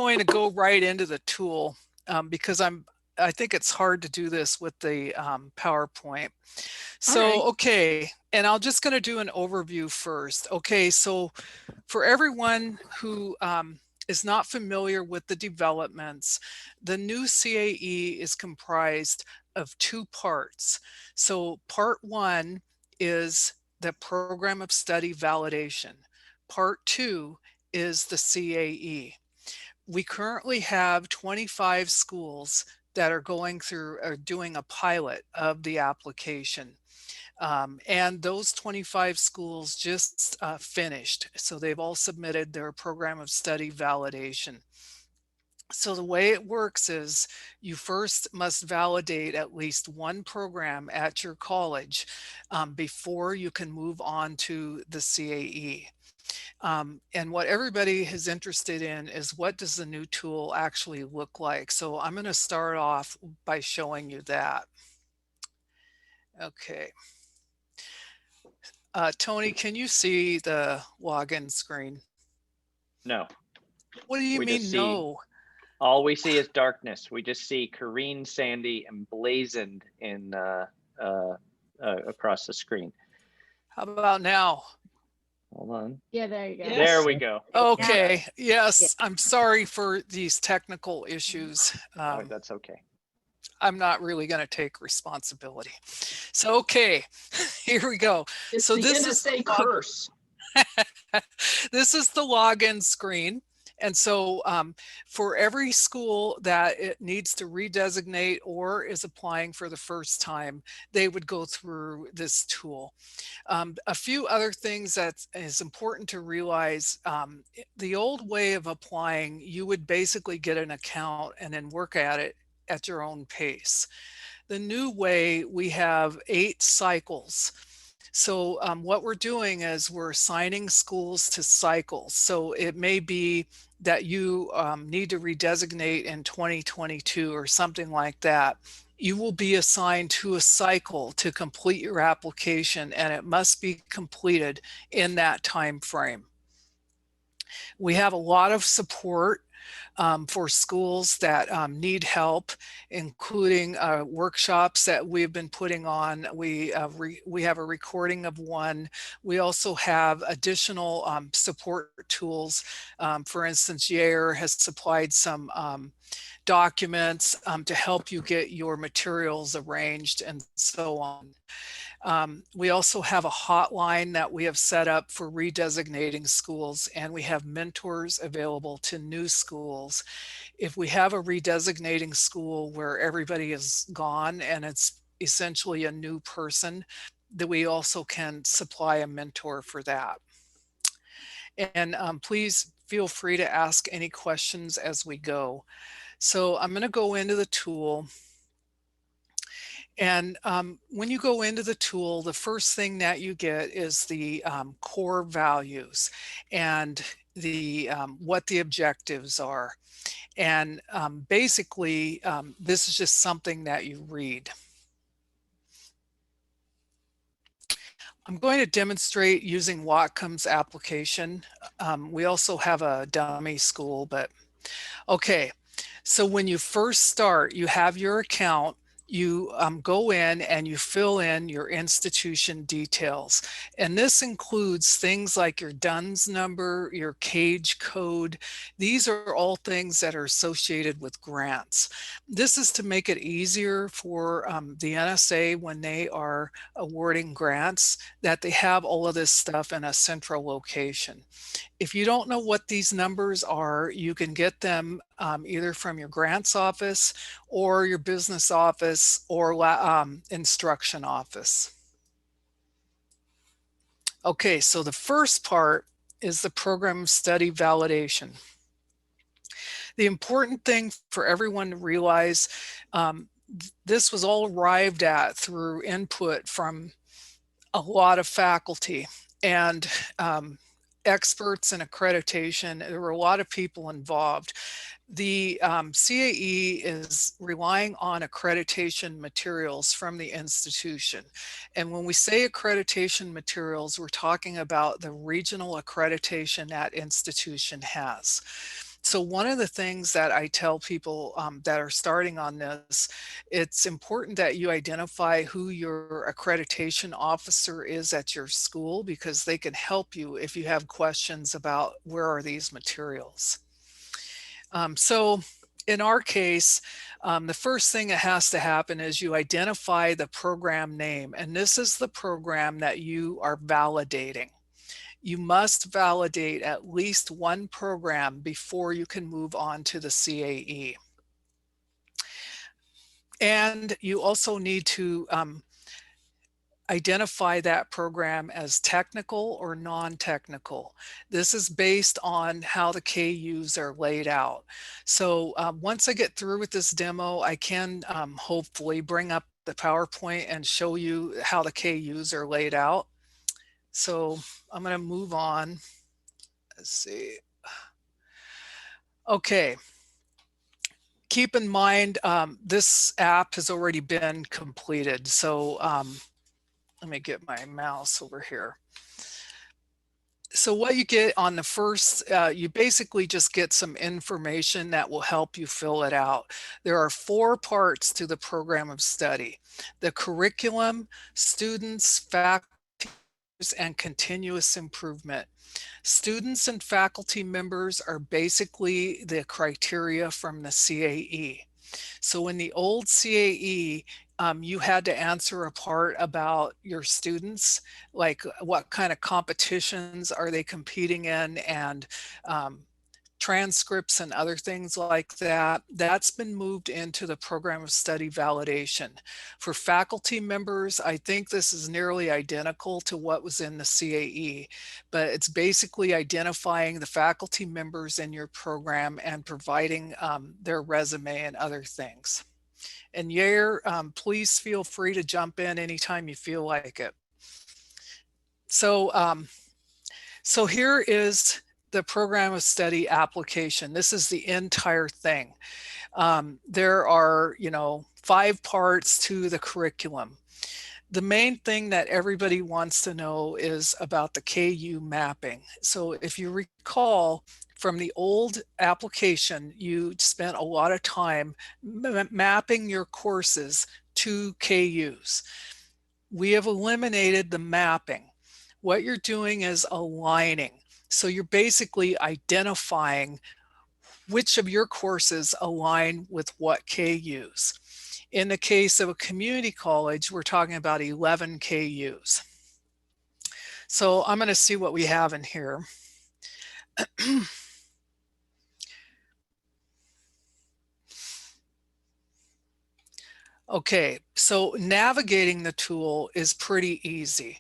going to go right into the tool because I think it's hard to do this with the PowerPoint. So, okay, and I'm just going to do an overview first. Okay, so for everyone who is not familiar with the developments, the new CAE is comprised of two parts. So part one is the program of study validation. Part two is the CAE. We currently have 25 schools that are going through or doing a pilot of the application. And those 25 schools just finished. So they've all submitted their program of study validation. So the way it works is you first must validate at least one program at your college before you can move on to the CAE. And what everybody is interested in is, what does the new tool actually look like? So I'm going to start off by showing you that. Okay. Tony, can you see the login screen? No. What do you mean no? All we see is darkness. We just see Corrine Sandy emblazoned in across the screen. How about now? Hold on. Yeah, there you go. Yes. There we go. Okay. Yes, I'm sorry for these technical issues. Oh, that's okay. I'm not really going to take responsibility. So, okay, here we go. It's so the this NSA is curse. This is the login screen. And so for every school that it needs to redesignate or is applying for the first time, they would go through this tool. A few other things that is important to realize, the old way of applying, you would basically get an account and then work at it at your own pace. The new way, we have 8 cycles. So what we're doing is we're assigning schools to cycles. So it may be that you need to redesignate in 2022 or something like that. You will be assigned to a cycle to complete your application, and it must be completed in that time frame. We have a lot of support for schools that need help, including workshops that we've been putting on. We have a recording of one. We also have additional support tools. For instance, Yair has supplied some documents to help you get your materials arranged and so on. We also have a hotline that we have set up for redesignating schools, and we have mentors available to new schools. If we have a redesignating school where everybody is gone and it's essentially a new person, that we also can supply a mentor for that. And please feel free to ask any questions as we go. So I'm going to go into the tool. And when you go into the tool, the first thing that you get is the core values and the what the objectives are. And basically, this is just something that you read. I'm going to demonstrate using Whatcom's application. We also have a dummy school, but okay. So when you first start, you have your account. You go in and you fill in your institution details. And this includes things like your DUNS number, your CAGE code. These are all things that are associated with grants. This is to make it easier for the NSA when they are awarding grants, that they have all of this stuff in a central location. If you don't know what these numbers are, you can get them either from your grants office or your business office or instruction office. Okay, so the first part is the program study validation. The important thing for everyone to realize, this was all arrived at through input from a lot of faculty and experts in accreditation. There were a lot of people involved. The CAE is relying on accreditation materials from the institution. And when we say accreditation materials, we're talking about the regional accreditation that institution has. So one of the things that I tell people that are starting on this, it's important that you identify who your accreditation officer is at your school, because they can help you if you have questions about where are these materials. So in our case, the first thing that has to happen is you identify the program name, and this is the program that you are validating. You must validate at least one program before you can move on to the CAE. And you also need to identify that program as technical or non-technical. This is based on how the KUs are laid out. So once I get through with this demo, I can hopefully bring up the PowerPoint and show you how the KUs are laid out. So I'm going to move on. Let's see. Okay. Keep in mind, this app has already been completed. So let me get my mouse over here. So what you get on the first, you basically just get some information that will help you fill it out. There are 4 parts to the program of study: the curriculum, students, faculty, and continuous improvement. Students and faculty members are basically the criteria from the CAE. So in the old CAE, you had to answer a part about your students, like what kind of competitions are they competing in, and transcripts and other things like that. That's been moved into the program of study validation. For faculty members, I think this is nearly identical to what was in the CAE, but it's basically identifying the faculty members in your program and providing their resume and other things. And Yair, please feel free to jump in anytime you feel like it. So, so here is the program of study application. This is the entire thing. There are, 5 parts to the curriculum. The main thing that everybody wants to know is about the KU mapping. So if you recall from the old application, you spent a lot of time mapping your courses to KUs. We have eliminated the mapping. What you're doing is aligning. So you're basically identifying which of your courses align with what KUs. In the case of a community college, we're talking about 11 KUs. So I'm going to see what we have in here. Okay, so navigating the tool is pretty easy.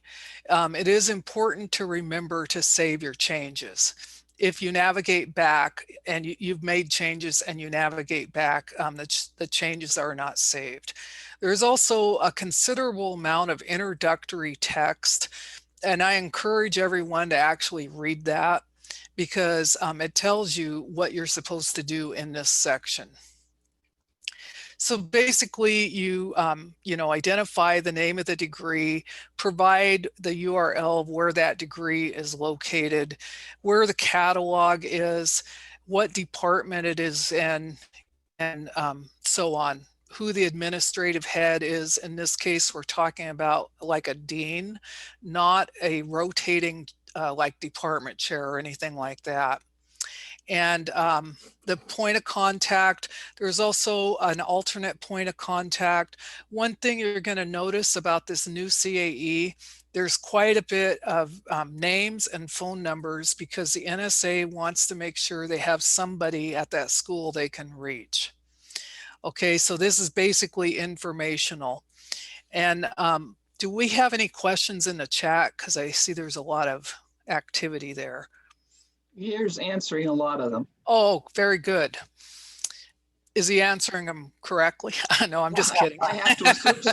It is important to remember to save your changes. If you navigate back and you've made changes and you navigate back, the changes are not saved. There's also a considerable amount of introductory text, and I encourage everyone to actually read that, because it tells you what you're supposed to do in this section. So basically you, identify the name of the degree, provide the URL of where that degree is located, where the catalog is, what department it is in, and so on, who the administrative head is. In this case, we're talking about like a dean, not a rotating like department chair or anything like that. And the point of contact, there's also an alternate point of contact. One thing you're going to notice about this new CAE, there's quite a bit of names and phone numbers, because the NSA wants to make sure they have somebody at that school they can reach. Okay, so this is basically informational. And do we have any questions in the chat? Because I see there's a lot of activity there. Here's answering a lot of them. Oh, very good. Is he answering them correctly? No, I'm just kidding. I have to assume so.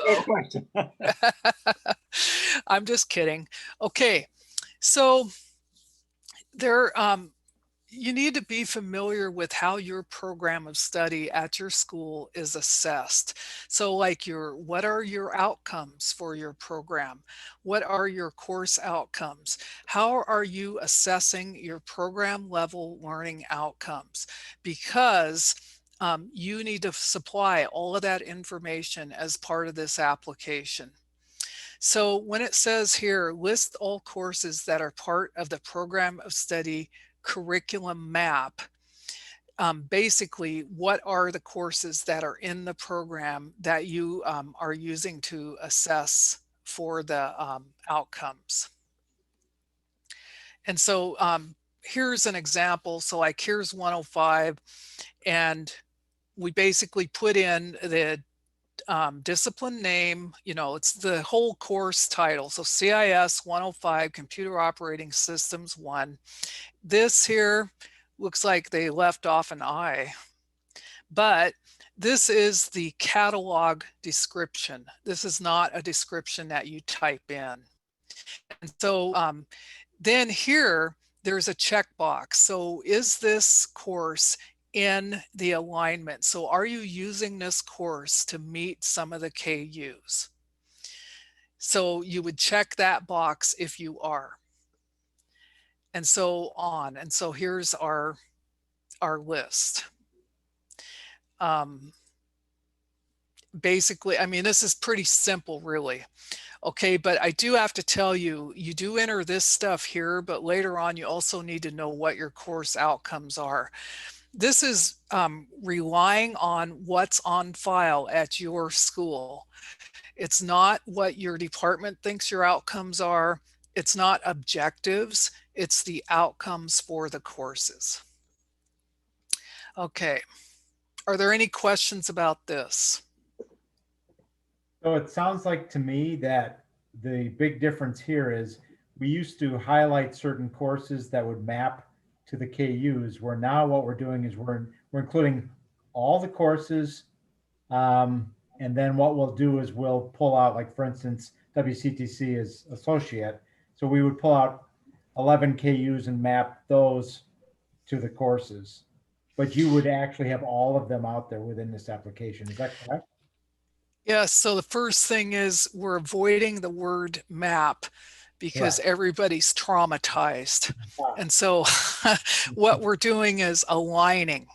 I'm just kidding. Okay, so there, You need to be familiar with how your program of study at your school is assessed. So like what are your outcomes for your program? What are your course outcomes? How are you assessing your program level learning outcomes? Because you need to supply all of that information as part of this application. So when it says here, list all courses that are part of the program of study curriculum map, basically, what are the courses that are in the program that you are using to assess for the outcomes? And so here's an example. So like here's 105, and we basically put in the discipline name, it's the whole course title. So CIS 105, Computer Operating Systems 1. This here looks like they left off an I, but this is the catalog description. This is not a description that you type in. And so then here, there's a checkbox. So is this course in the alignment? So are you using this course to meet some of the KUs? So you would check that box if you are. And so on. And so here's our list. Basically, I mean, this is pretty simple, really. Okay, but I do have to tell you, you do enter this stuff here, but later on, you also need to know what your course outcomes are. This is relying on what's on file at your school. It's not what your department thinks your outcomes are. It's not objectives. It's the outcomes for the courses. Okay. Are there any questions about this? So it sounds like to me that the big difference here is we used to highlight certain courses that would map to the KUs, where now what we're doing is we're including all the courses. And then what we'll do is we'll pull out, like for instance, WCTC is associate. So we would pull out 11 KUs and map those to the courses. But you would actually have all of them out there within this application. Is that correct? Yes, so the first thing is we're avoiding the word map because everybody's traumatized. And so what we're doing is aligning.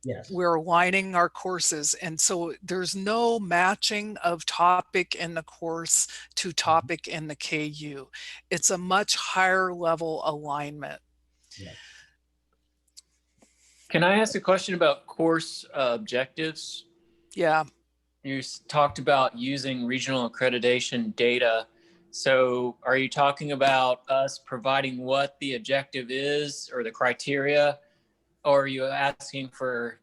Yes. We're aligning our courses. And so there's no matching of topic in the course to topic in the KU. It's a much higher level alignment. Yes. Can I ask a question about course objectives? Yeah. You talked about using regional accreditation data. So are you talking about us providing what the objective is or the criteria? Or are you asking for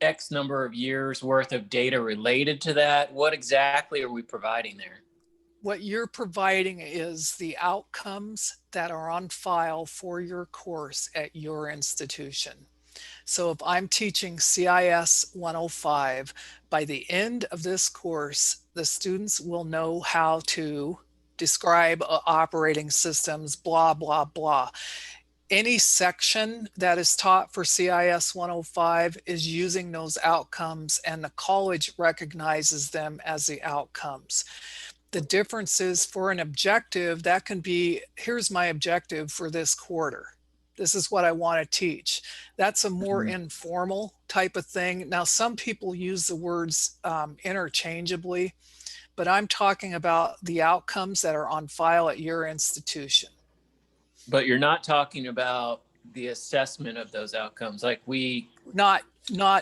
X number of years worth of data related to that? What exactly are we providing there? What you're providing is the outcomes that are on file for your course at your institution. So if I'm teaching CIS 105, by the end of this course, the students will know how to describe operating systems, blah, blah, blah. Any section that is taught for CIS 105 is using those outcomes, and the college recognizes them as the outcomes. The difference is for an objective, that can be, here's my objective for this quarter. This is what I want to teach. That's a more informal type of thing. Now, some people use the words interchangeably, but I'm talking about the outcomes that are on file at your institution. But you're not talking about the assessment of those outcomes, like Not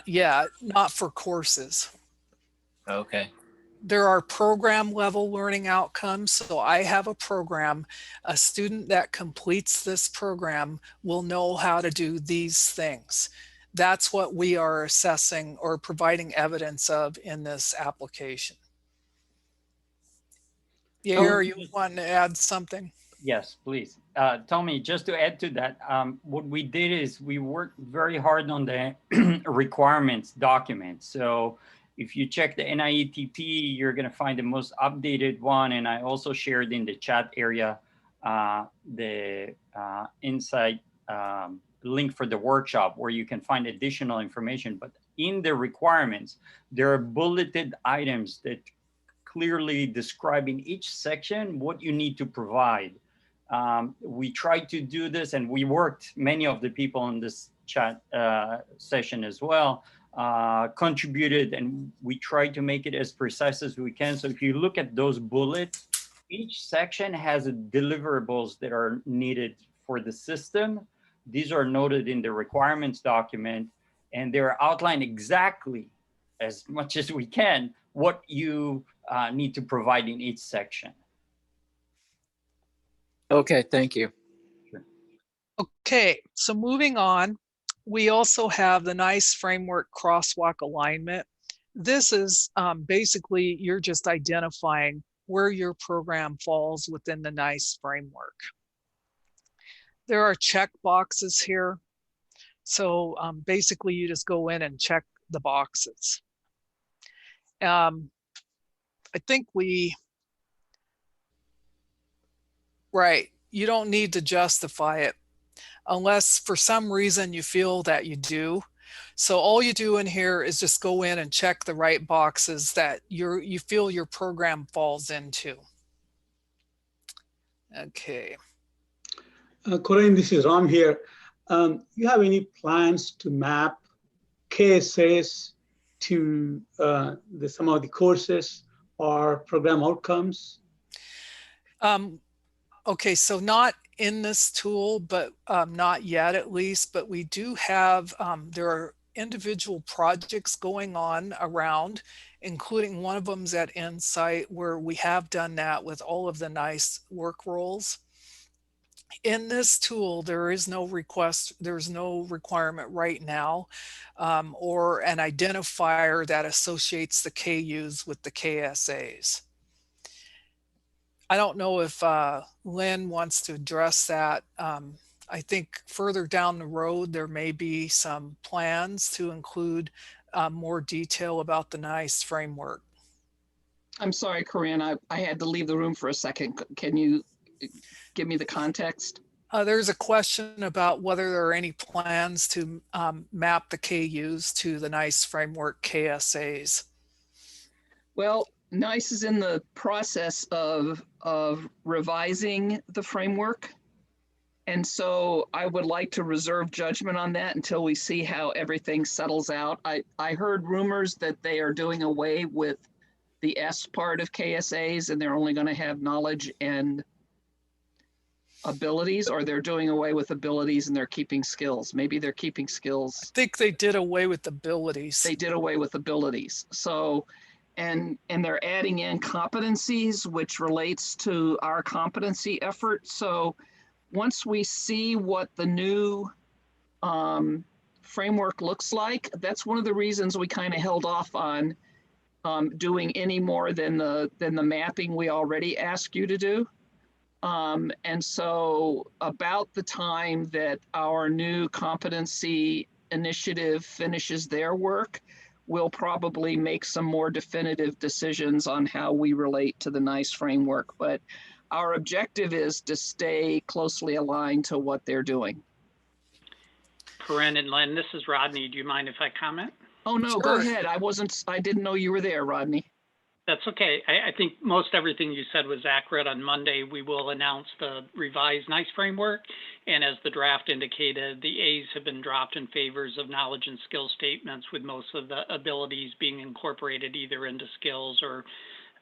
yet, not for courses. Okay. There are program level learning outcomes. So I have a program, a student that completes this program will know how to do these things. That's what we are assessing or providing evidence of in this application. Yair, you want to add something? Yes, please. Tommy, just to add to that, what we did is we worked very hard on the requirements document. So if you check the NIETP, you're going to find the most updated one. And I also shared in the chat area the insight link for the workshop where you can find additional information. But in the requirements, there are bulleted items that clearly describe in each section what you need to provide. We tried to do this, and we worked, many of the people in this chat session as well, contributed, and we tried to make it as precise as we can. So if you look at those bullets, each section has deliverables that are needed for the system. These are noted in the requirements document, and they're outlined exactly, as much as we can, what you need to provide in each section. Okay, thank you. Okay, so moving on, we also have the NICE framework crosswalk alignment. This is basically, you're just identifying where your program falls within the NICE framework. There are check boxes here. So basically you just go in and check the boxes. I think right, you don't need to justify it unless for some reason you feel that you do. So all you do in here is just go in and check the right boxes that you feel your program falls into. Okay. Corinne, this is Ram here. You have any plans to map KSAs to some of the courses or program outcomes? Okay, so not in this tool, but not yet at least, but we do have, there are individual projects going on around, including one of them's at Insight, where we have done that with all of the NICE work roles. In this tool, there is no request, there's no requirement right now, or an identifier that associates the KUs with the KSAs. I don't know if Lynn wants to address that. I think further down the road, there may be some plans to include more detail about the NICE framework. I'm sorry, Corinne, I had to leave the room for a second. Can you give me the context? There's a question about whether there are any plans to map the KUs to the NICE framework KSAs. Well, NICE is in the process of revising the framework. And so I would like to reserve judgment on that until we see how everything settles out. I heard rumors that they are doing away with the S part of KSAs and they're only going to have knowledge and abilities, or they're doing away with abilities and they're keeping skills. Maybe they're keeping skills. I think they did away with abilities. They did away with abilities. So, and they're adding in competencies, which relates to our competency effort. So once we see what the new framework looks like, that's one of the reasons we kind of held off on doing any more than the mapping we already asked you to do. And so about the time that our new competency initiative finishes their work, we'll probably make some more definitive decisions on how we relate to the NICE framework. But our objective is to stay closely aligned to what they're doing. Corinne and Lynn, this is Rodney. Do you mind if I comment? Oh, no, Sure. Go ahead. I didn't know you were there, Rodney. That's okay. I think most everything you said was accurate. On Monday, we will announce the revised NICE framework. And as the draft indicated, the A's have been dropped in favors of knowledge and skill statements, with most of the abilities being incorporated either into skills or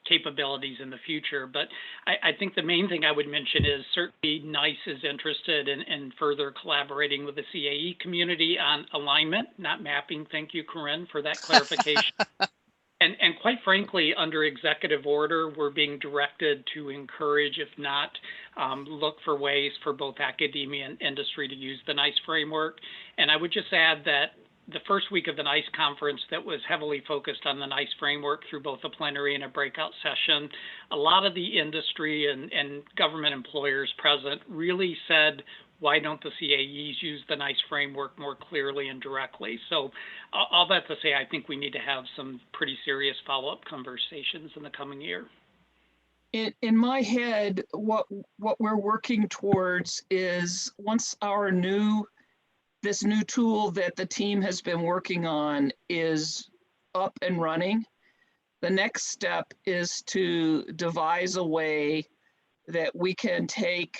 capabilities in the future. But I think the main thing I would mention is certainly NICE is interested in further collaborating with the CAE community on alignment, not mapping. Thank you, Corinne, for that clarification. And quite frankly, under executive order, we're being directed to encourage, if not look for ways for both academia and industry to use the NICE framework. And I would just add that the first week of the NICE conference that was heavily focused on the NICE framework through both a plenary and a breakout session, a lot of the industry and government employers present really said, why don't the CAEs use the NICE framework more clearly and directly? So all that to say, I think we need to have some pretty serious follow-up conversations in the coming year. In my head, what we're working towards is once our new this new tool that the team has been working on is up and running, the next step is to devise a way that we can take,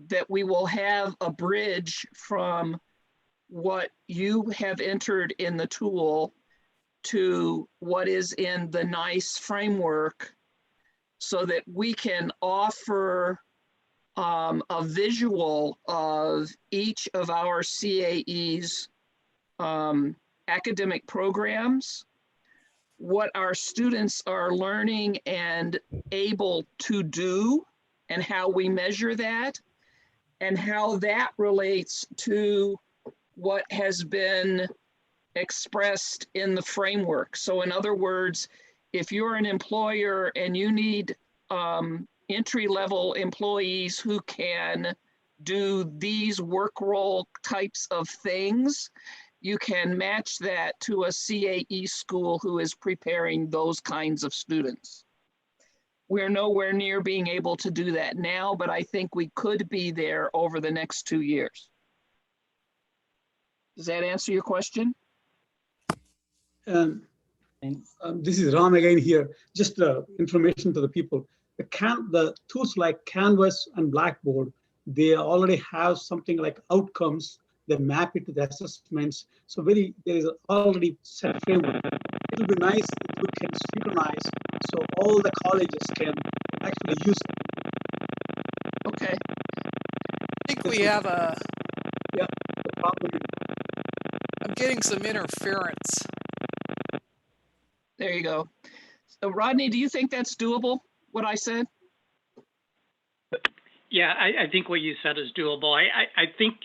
that we will have a bridge from what you have entered in the tool to what is in the NICE framework, so that we can offer a visual of each of our CAE's academic programs, what our students are learning and able to do, and how we measure that, and how that relates to what has been expressed in the framework. So in other words, if you're an employer and you need entry-level employees who can do these work role types of things, you can match that to a CAE school who is preparing those kinds of students. We're nowhere near being able to do that now, but I think we could be there over the next 2 years. Does that answer your question? This is Ram again here. Just information to the people. The tools like Canvas and Blackboard, they already have something like outcomes. They map it to the assessments. So there is already set framework. It will be nice if we can synchronize so all the colleges can actually use it. Okay. I think we have a, Yeah, the problem. I'm getting some interference. There you go. So Rodney, do you think that's doable, what I said? Yeah, I think what you said is doable. I think,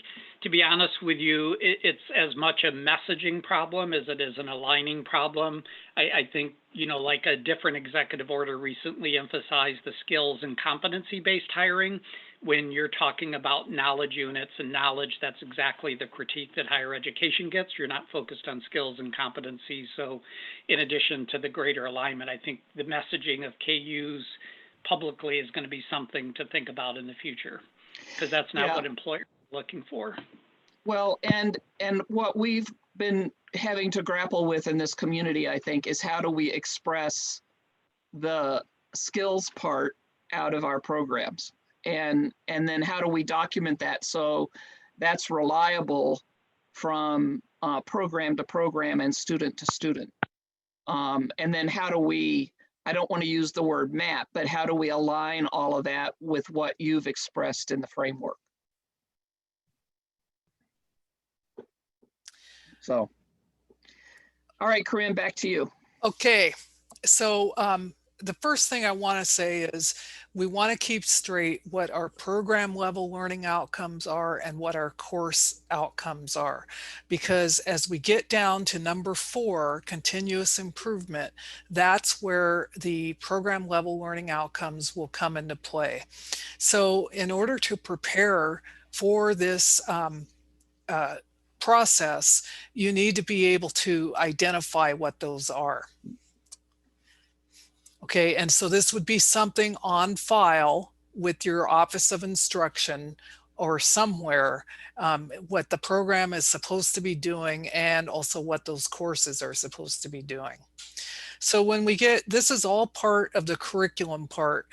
to be honest with you, it's as much a messaging problem as it is an aligning problem. I think, you know, like a different executive order recently emphasized the skills and competency-based hiring. When you're talking about knowledge units and knowledge, that's exactly the critique that higher education gets. You're not focused on skills and competencies. So in addition to the greater alignment, I think the messaging of KUs publicly is going to be something to think about in the future, because that's not what employers are looking for. Well, and what we've been having to grapple with in this community, I think, is how do we express the skills part out of our programs? And then how do we document that so that's reliable from program to program and student to student? And then how do we, I don't want to use the word map, but how do we align all of that with what you've expressed in the framework? So, all right, Corinne, back to you. Okay, so the first thing I want to say is we want to keep straight what our program level learning outcomes are and what our course outcomes are, because as we get down to number 4, continuous improvement, that's where the program level learning outcomes will come into play. So in order to prepare for this process, you need to be able to identify what those are. Okay, and so this would be something on file with your Office of Instruction or somewhere, what the program is supposed to be doing and also what those courses are supposed to be doing. So when we get, this is all part of the curriculum part.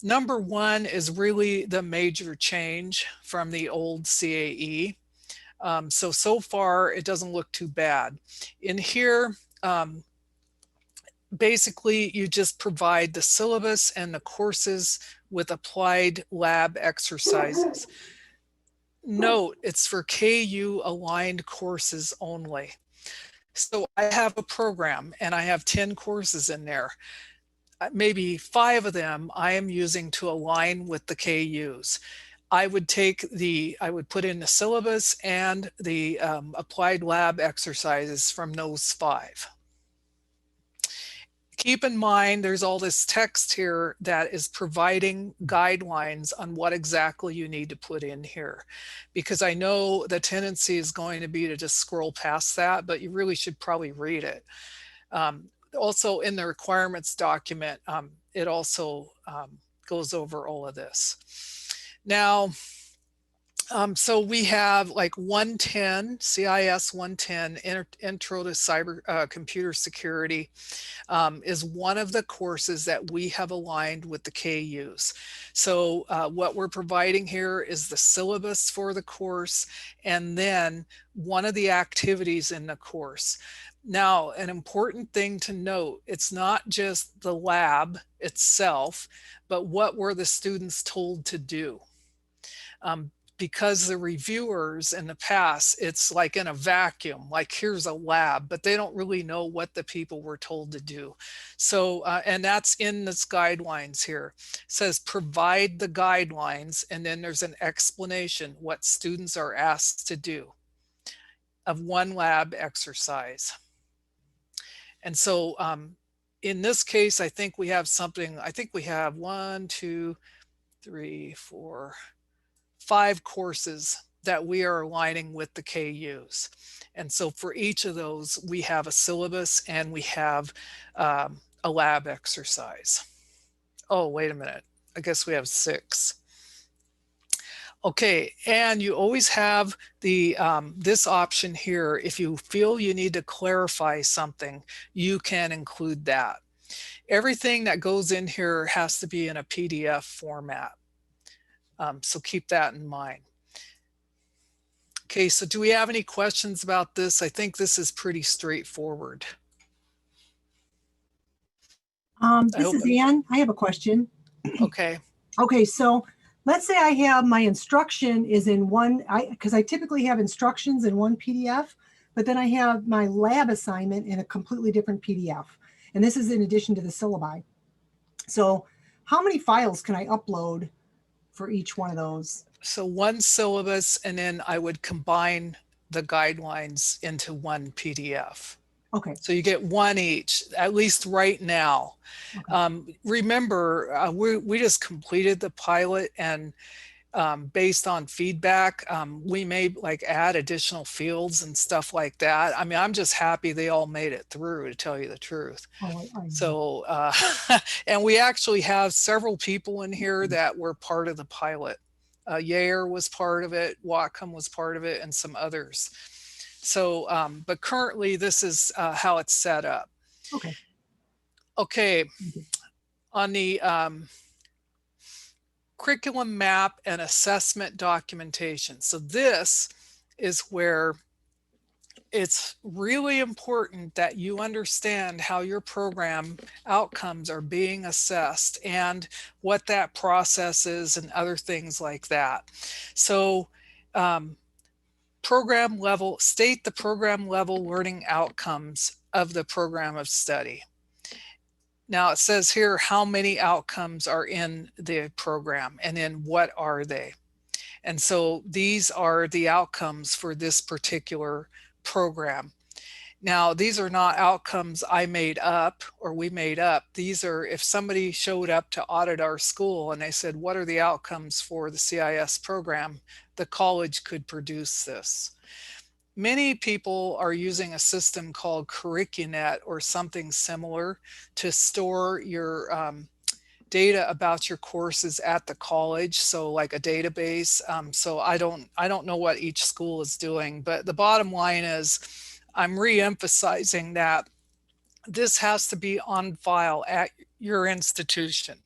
Number 1 is really the major change from the old CAE. So far it doesn't look too bad. In here, basically you just provide the syllabus and the courses with applied lab exercises. Note, it's for KU aligned courses only. So I have a program and I have 10 courses in there. Maybe 5 of them I am using to align with the KUs. I would put in the syllabus and the applied lab exercises from those 5. Keep in mind, there's all this text here that is providing guidelines on what exactly you need to put in here, because I know the tendency is going to be to just scroll past that, but you really should probably read it. Also in the requirements document, it also goes over all of this. Now, So we have like 110, CIS 110, Intro to Cyber Computer Security, is one of the courses that we have aligned with the KUs. So what we're providing here is the syllabus for the course, and then one of the activities in the course. Now, an important thing to note, it's not just the lab itself, but what were the students told to do? Because the reviewers in the past, it's like in a vacuum, like here's a lab, but they don't really know what the people were told to do. So, and that's in this guidelines here. It says provide the guidelines, and then there's an explanation what students are asked to do of one lab exercise. And so in this case, I think we have something, I think we have 1, 2, 3, 4, 5 courses that we are aligning with the KUs. And so for each of those, we have a syllabus and we have a lab exercise. Oh, wait a minute. I guess we have 6. Okay, and you always have the this option here. If you feel you need to clarify something, you can include that. Everything that goes in here has to be in a PDF format. So keep that in mind. Okay, so do we have any questions about this? I think this is pretty straightforward. This is Ann. I have a question. Okay. Okay, so let's say I have my instruction is in one, because I typically have instructions in one PDF, but then I have my lab assignment in a completely different PDF. And this is in addition to the syllabi. So how many files can I upload for each one of those? So one syllabus, and then I would combine the guidelines into one PDF. Okay. So you get one each, at least right now. Okay. Remember, we just completed the pilot, and based on feedback, we may like add additional fields and stuff like that. I mean, I'm just happy they all made it through, to tell you the truth. Oh, so, and we actually have several people in here that were part of the pilot. Yair was part of it, Whatcom was part of it, and some others. So, but currently this is how it's set up. Okay. Okay. On the curriculum map and assessment documentation. So this is where it's really important that you understand how your program outcomes are being assessed and what that process is and other things like that. So program level, state the program level learning outcomes of the program of study. Now it says here how many outcomes are in the program and then what are they. And so these are the outcomes for this particular program. Now, these are not outcomes I made up or we made up. These are if somebody showed up to audit our school and they said, what are the outcomes for the CIS program? The college could produce this. Many people are using a system called CurricuNet or something similar to store your data about your courses at the college, so like a database. So I don't know what each school is doing, but the bottom line is I'm re-emphasizing that this has to be on file at your institution.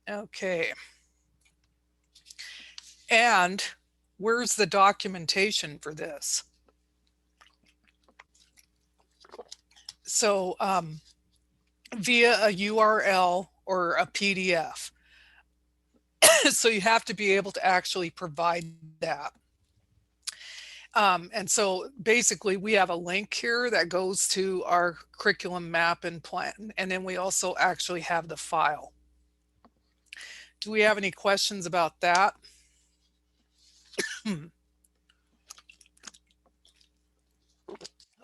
Okay. And where's the documentation for this? So via a URL or a PDF. So you have to be able to actually provide that. And so basically we have a link here that goes to our curriculum map and plan. And then we also actually have the file. Do we have any questions about that?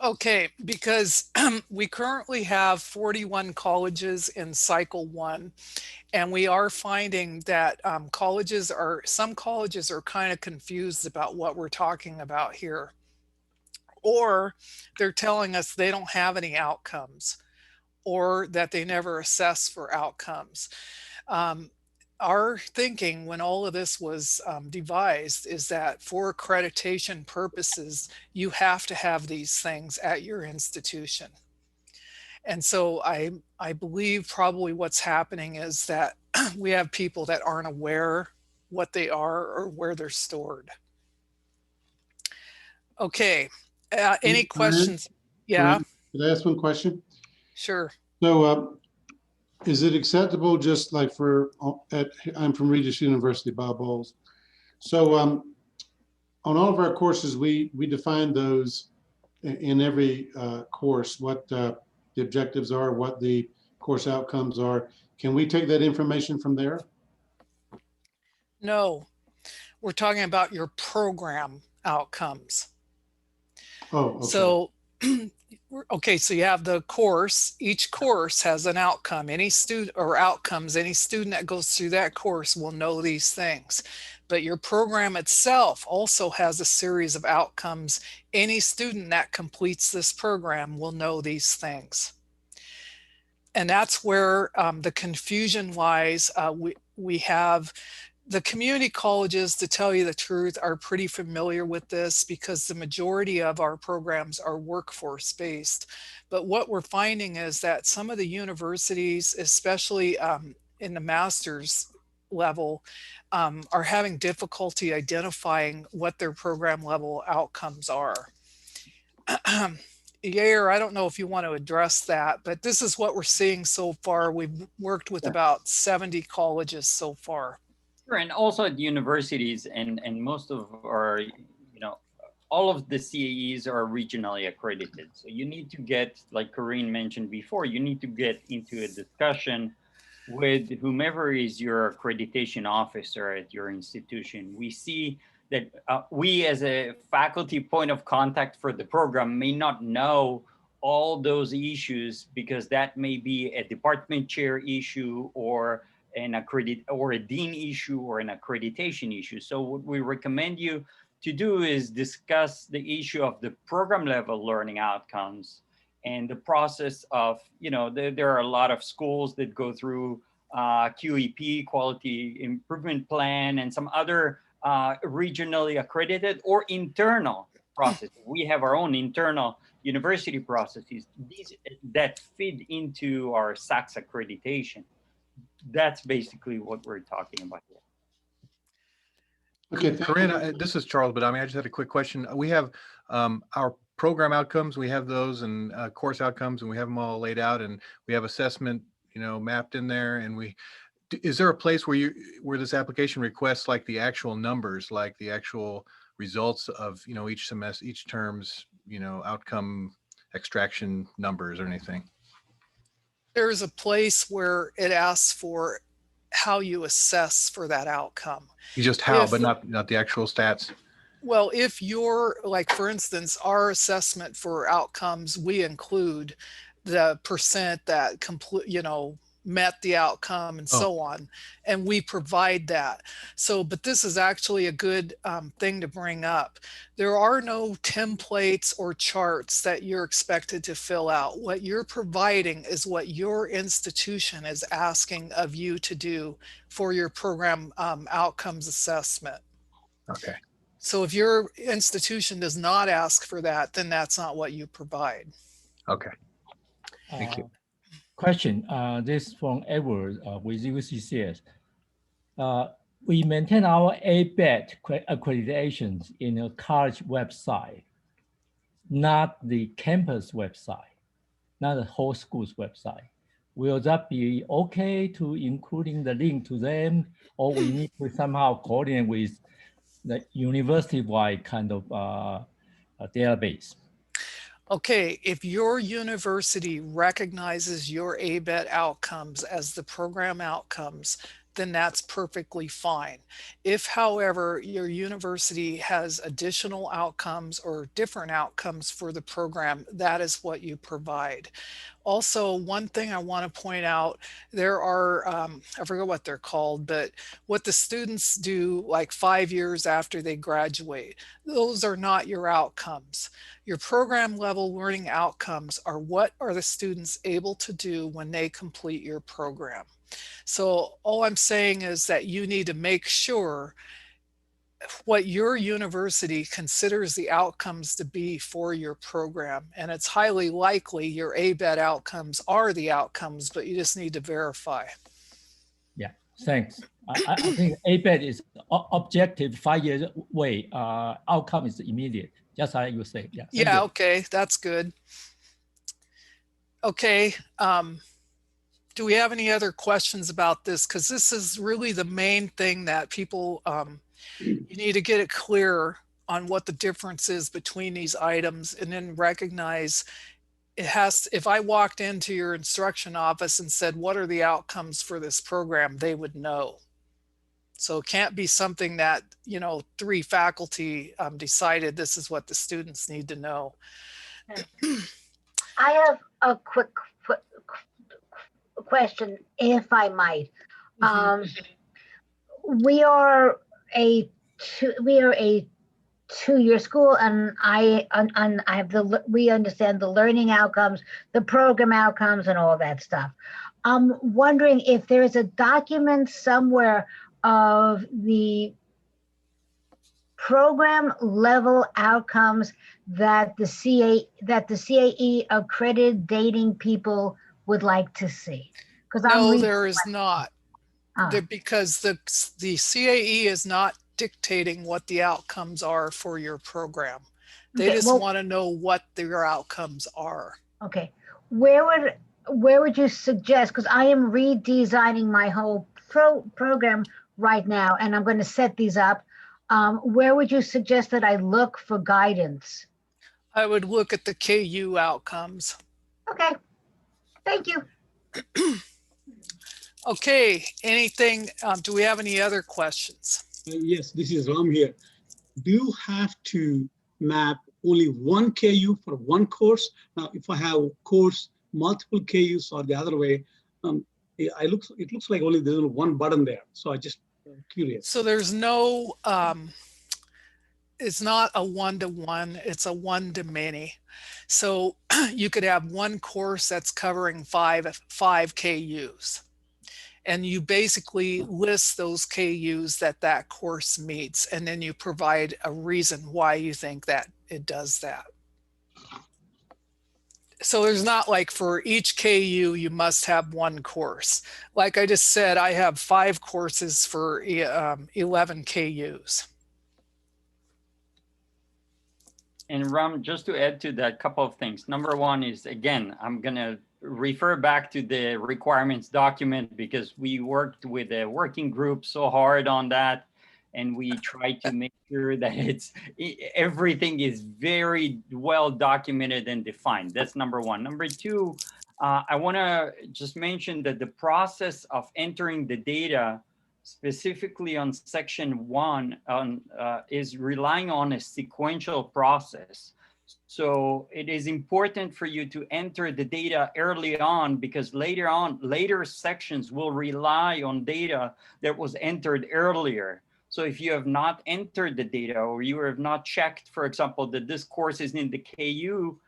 Okay, because we currently have 41 colleges in cycle 1, and we are finding that some colleges are kind of confused about what we're talking about here, or they're telling us they don't have any outcomes or that they never assess for outcomes. Our thinking when all of this was devised is that for accreditation purposes, you have to have these things at your institution. And so I believe probably what's happening is that we have people that aren't aware what they are or where they're stored. Okay, any questions? Yeah, Could I ask one question? sure. So is it acceptable just like I'm from Regis University, Bob Bowles. So on all of our courses, we define those in every course, what the objectives are, what the course outcomes are. Can we take that information from there? No, we're talking about your program outcomes. Oh, okay. So, okay, so you have the course. Each course has an outcome. Any student or outcomes, any student that goes through that course will know these things. But your program itself also has a series of outcomes. Any student that completes this program will know these things. And that's where the confusion lies. We have the community colleges, to tell you the truth, are pretty familiar with this because the majority of our programs are workforce based. But what we're finding is that some of the universities, especially in the master's level, are having difficulty identifying what their program level outcomes are. Yair, I don't know if you want to address that, but this is what we're seeing so far. We've worked with about 70 colleges so far. Sure, and also at universities and most of our, all of the CAEs are regionally accredited. So you need to get, like Corinne mentioned before, you need to get into a discussion with whomever is your accreditation officer at your institution. We see that we as a faculty point of contact for the program may not know all those issues because that may be a department chair issue or a dean issue or an accreditation issue. So what we recommend you to do is discuss the issue of the program level learning outcomes and the process of, there are a lot of schools that go through QEP, Quality Improvement Plan, and some other regionally accredited or internal processes. We have our own internal university processes that feed into our SACS accreditation. That's basically what we're talking about here. Okay, Corinne, this is Charles, but I just had a quick question. We have our program outcomes, we have those, and course outcomes, and we have them all laid out, and we have assessment, mapped in there. And is there a place where this application requests like the actual numbers, like the actual results of each semester, each term's outcome extraction numbers or anything? There's a place where it asks for how you assess for that outcome. Just how, but not the actual stats. Well, if you're like, for instance, our assessment for outcomes, we include the percent that met the outcome and so on, and we provide that. So, but this is actually a good thing to bring up. There are no templates or charts that you're expected to fill out. What you're providing is what your institution is asking of you to do for your program outcomes assessment. Okay. So if your institution does not ask for that, then that's not what you provide. Okay. Thank you. Question, this from Edward with UCCS. We maintain our ABET accreditations in a college website, not the campus website, not the whole school's website. Will that be okay to including the link to them, or we need to somehow coordinate with the university-wide kind of database? Okay, if your university recognizes your ABET outcomes as the program outcomes, then that's perfectly fine. If, however, your university has additional outcomes or different outcomes for the program, that is what you provide. Also, one thing I want to point out, there are, I forget what they're called, but what the students do like 5 years after they graduate, those are not your outcomes. Your program level learning outcomes are what are the students able to do when they complete your program. So all I'm saying is that you need to make sure what your university considers the outcomes to be for your program. And it's highly likely your ABET outcomes are the outcomes, but you just need to verify. Yeah, thanks. I think ABET is objective 5 years away. Outcome is immediate, just like you say. Yeah, yeah, okay, that's good. Okay, do we have any other questions about this? Because this is really the main thing that people, you need to get it clear on what the difference is between these items, and then recognize it has, if I walked into your instruction office and said, what are the outcomes for this program, they would know. So it can't be something that, you know, 3 faculty decided this is what the students need to know. I have a quick question, if I might. We are a 2-year school, and I have we understand the learning outcomes, the program outcomes, and all that stuff. I'm wondering if there's a document somewhere of the program level outcomes that the CAE accrediting people would like to see. Because no, there is not. Because the CAE is not dictating what the outcomes are for your program. They just want to know what their outcomes are. Okay, where would you suggest? Because I am redesigning my whole program right now, and I'm going to set these up. Where would you suggest that I look for guidance? I would look at the KU outcomes. Okay, thank you. Okay, anything, do we have any other questions? Yes, this is Ram here. Do you have to map only one KU for one course? Now, if I have course multiple KUs or the other way, it looks like only there's one button there. So I just curious. So there's no, it's not a one-to-one, it's a one-to-many. So you could have one course that's covering five KUs. And you basically list those KUs that course meets, and then you provide a reason why you think that it does that. So there's not like for each KU, you must have one course. Like I just said, I have 5 courses for 11 KUs. And Ram, just to add to that, couple of things. Number one is, again, I'm going to refer back to the requirements document, because we worked with a working group so hard on that, and we try to make sure that everything is very well documented and defined. That's number one. Number two, I want to just mention that the process of entering the data, specifically on section 1, is relying on a sequential process. So it is important for you to enter the data early on, because later sections will rely on data that was entered earlier. So if you have not entered the data, or you have not checked, for example, that this course is in the KU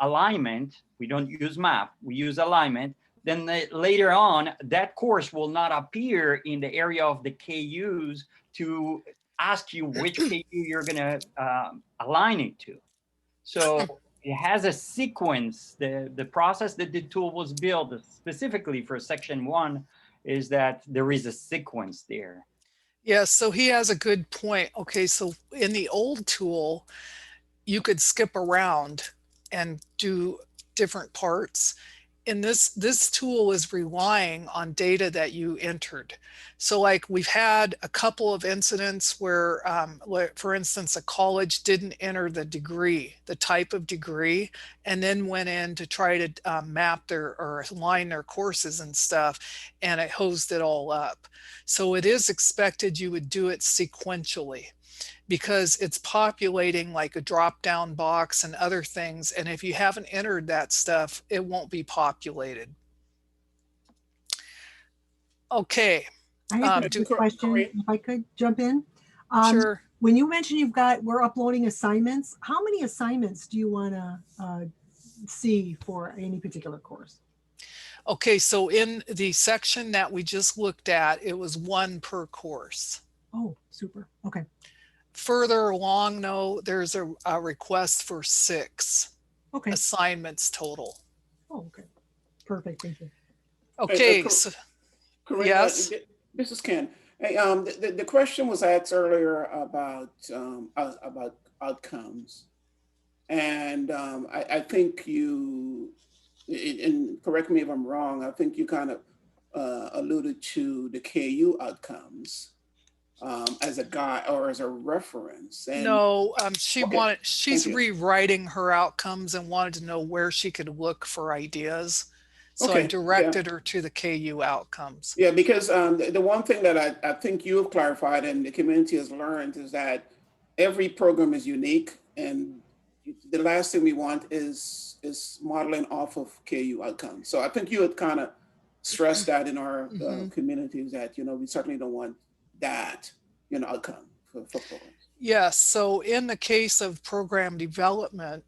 alignment, we don't use map, we use alignment, then later on, that course will not appear in the area of the KUs to ask you which KU you're going to align it to. So it has a sequence. The process that the tool was built specifically for section 1 is that there is a sequence there. Yes, so he has a good point. Okay, so in the old tool, you could skip around and do different parts. And this tool is relying on data that you entered. So like we've had a couple of incidents where, for instance, a college didn't enter the degree, the type of degree, and then went in to try to map or align their courses and stuff, and it hosed it all up. So it is expected you would do it sequentially, because it's populating like a drop-down box and other things. And if you haven't entered that stuff, it won't be populated. Okay. I have a quick question, if I could jump in. Sure. When you mentioned we're uploading assignments, how many assignments do you want to see for any particular course? Okay, so in the section that we just looked at, it was 1 per course. Oh, super. Okay. Further along, no, there's a request for 6 Okay. assignments total. Oh, okay. Perfect. Thank you. Okay, so Corinne, yes. This is Ken. Hey, the question was asked earlier about outcomes, and I think you, and correct me if I'm wrong, I think you kind of alluded to the KU outcomes as a guide or as a reference. And No, okay, she's rewriting her outcomes and wanted to know where she could look for ideas. So I okay, yeah. directed her to the KU outcomes. Yeah, because the one thing that I think you have clarified and the community has learned is that every program is unique, and the last thing we want is modeling off of KU outcomes. So I think you had kind of stressed that in our communities that, you know, we certainly don't want that, you know, outcome for programs. Yes, so in the case of program development,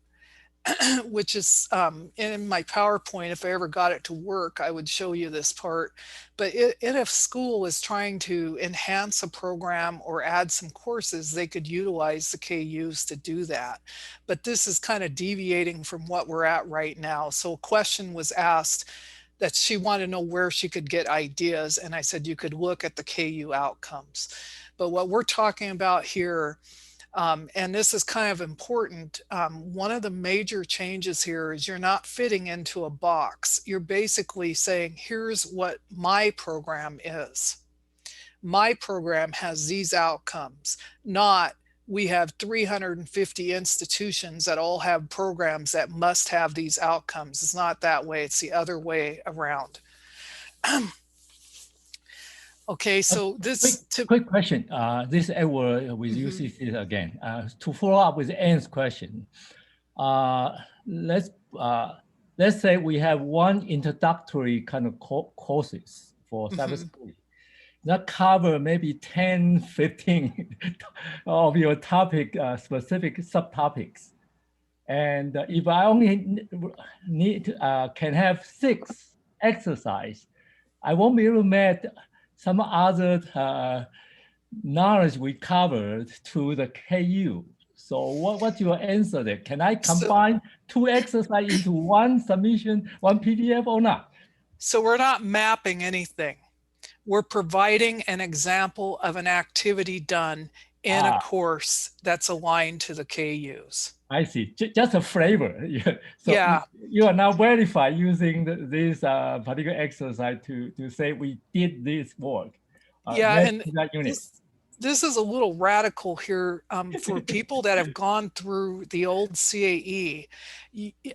which is in my PowerPoint, if I ever got it to work, I would show you this part. But if school is trying to enhance a program or add some courses, they could utilize the KUs to do that. But this is kind of deviating from what we're at right now. So a question was asked that she wanted to know where she could get ideas. And I said, you could look at the KU outcomes. But what we're talking about here, and this is kind of important, one of the major changes here is you're not fitting into a box. You're basically saying, here's what my program is. My program has these outcomes, not we have 350 institutions that all have programs that must have these outcomes. It's not that way. It's the other way around. Okay, so this quick question. This Edward with UCC again. To follow up with Anne's question, let's say we have one introductory kind of courses for cybersecurity that cover maybe 10, 15 of your topic specific subtopics. And if I only can have 6 exercise, I won't be able to match some other knowledge we covered to the KU. So what's your answer there? Can I combine 2 exercises into one submission, one PDF or not? So we're not mapping anything. We're providing an example of an activity done in a course that's aligned to the KUs. I see, just a flavor. So yeah. You are now verified using this particular exercise to say we did this work. Yeah, and this is a little radical here for people that have gone through the old CAE.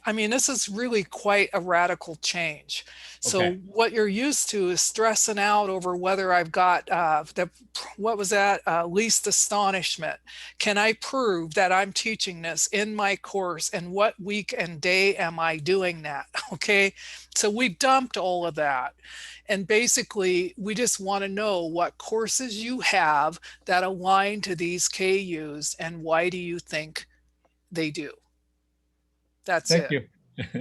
I mean, this is really quite a radical change. So what you're used to is stressing out over whether I've got what was that? Least astonishment. Can I prove that I'm teaching this in my course, and what week and day am I doing that? Okay, so we dumped all of that. And basically, we just want to know what courses you have that align to these KUs, and why do you think they do? That's it. Thank you.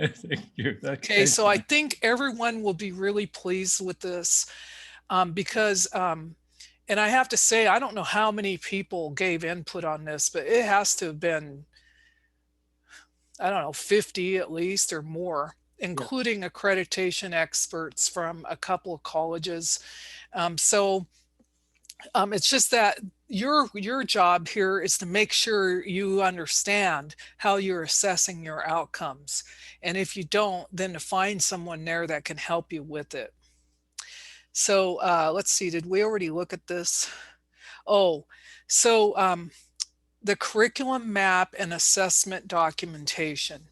Thank you. Okay, so I think everyone will be really pleased with this because, and I have to say, I don't know how many people gave input on this, but it has to have been, I don't know, 50 at least or more, including accreditation experts from a couple of colleges. It's just that your job here is to make sure you understand how you're assessing your outcomes. And if you don't, then to find someone there that can help you with it. So let's see, did we already look at this? Oh, so the curriculum map and assessment documentation.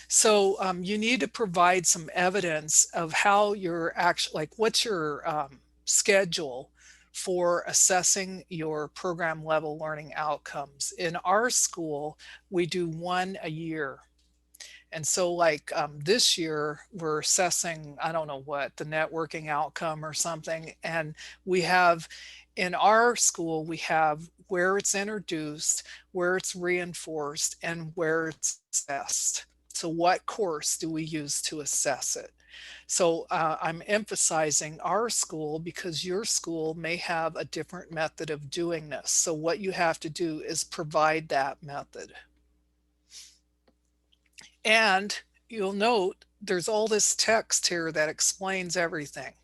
So you need to provide some evidence of how you're actually, like, what's your schedule for assessing your program level learning outcomes. In our school, we do 1 a year. And so like this year, we're assessing, I don't know what, the networking outcome or something. And we have, in our school, we have where it's introduced, where it's reinforced, and where it's assessed. So what course do we use to assess it? So I'm emphasizing our school because your school may have a different method of doing this. So what you have to do is provide that method. And you'll note there's all this text here that explains everything.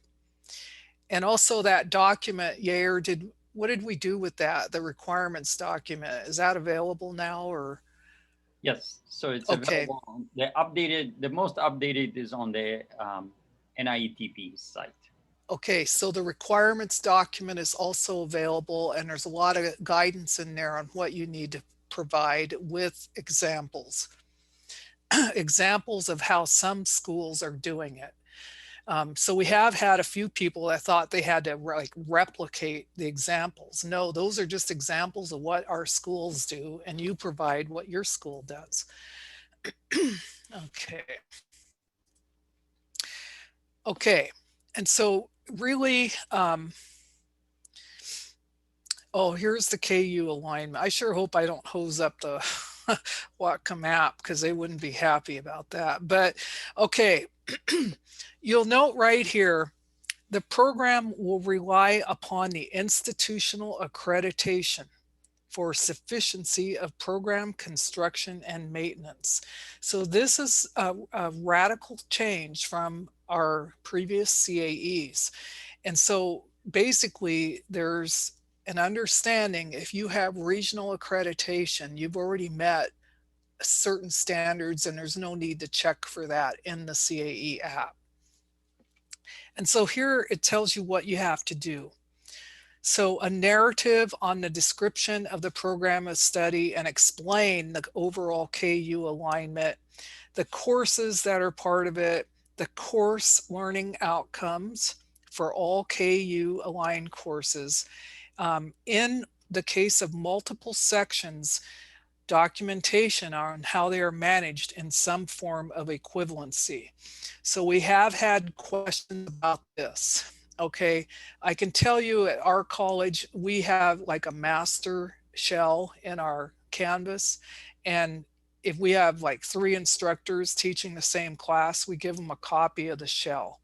And also that document, Yair, what did we do with that? The requirements document, is that available now or? Yes, so it's Okay. available. The most updated is on the NIETP site. Okay, so the requirements document is also available, and there's a lot of guidance in there on what you need to provide with examples. Examples of how some schools are doing it. So we have had a few people that thought they had to like replicate the examples. No, those are just examples of what our schools do, and you provide what your school does. Okay. Okay, and so really, oh, here's the KU alignment. I sure hope I don't hose up the Whatcom app because they wouldn't be happy about that. But okay, you'll note right here, the program will rely upon the institutional accreditation for sufficiency of program construction and maintenance. So this is a radical change from our previous CAEs. And so basically there's an understanding if you have regional accreditation, you've already met certain standards and there's no need to check for that in the CAE app. And so here it tells you what you have to do. So a narrative on the description of the program of study and explain the overall KU alignment, the courses that are part of it, the course learning outcomes for all KU aligned courses. In the case of multiple sections, documentation on how they are managed in some form of equivalency. So we have had questions about this. Okay, I can tell you at our college, we have like a master shell in our Canvas. And if we have like 3 instructors teaching the same class, we give them a copy of the shell.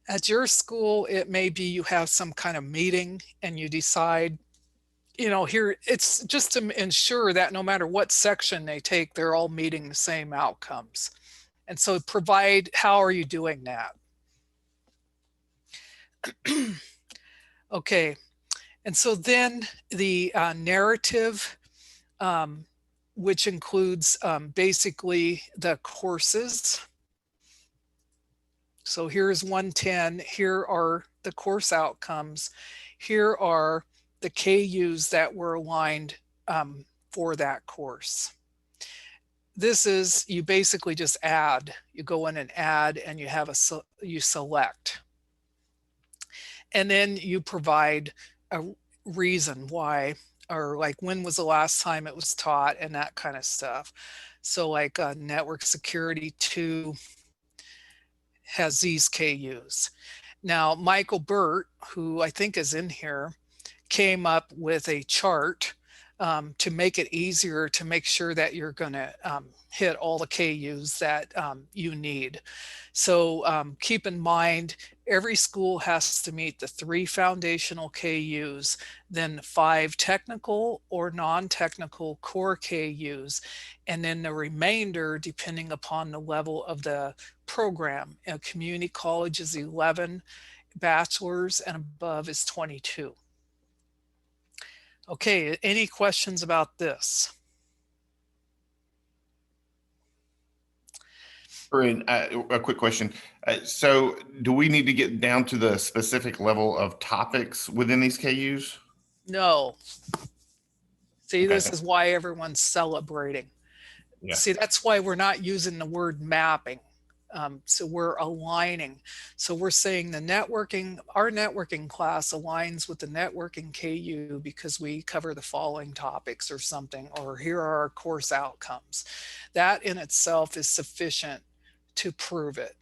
At your school, it may be you have some kind of meeting and you decide, you know, here it's just to ensure that no matter what section they take, they're all meeting the same outcomes. And so provide, how are you doing that? Okay, and so then the narrative, which includes basically the courses. So here's 110, here are the course outcomes, here are the KUs that were aligned for that course. This is, you basically just add, you go in and add and you have you select. And then you provide a reason why, or like when was the last time it was taught and that kind of stuff. So like network security 2 has these KUs. Now, Michael Burt, who I think is in here, came up with a chart to make it easier to make sure that you're going to hit all the KUs that you need. So keep in mind, every school has to meet the 3 foundational KUs, then 5 technical or non-technical core KUs, and then the remainder depending upon the level of the program. A community college is 11, bachelor's and above is 22. Okay, any questions about this? Corinne, a quick question. So do we need to get down to the specific level of topics within these KUs? No. See, Okay. this is why everyone's celebrating. Yeah. See, that's why we're not using the word mapping. So we're aligning. So we're saying the networking, our networking class aligns with the networking KU because we cover the following topics or something, or here are our course outcomes. That in itself is sufficient to prove it.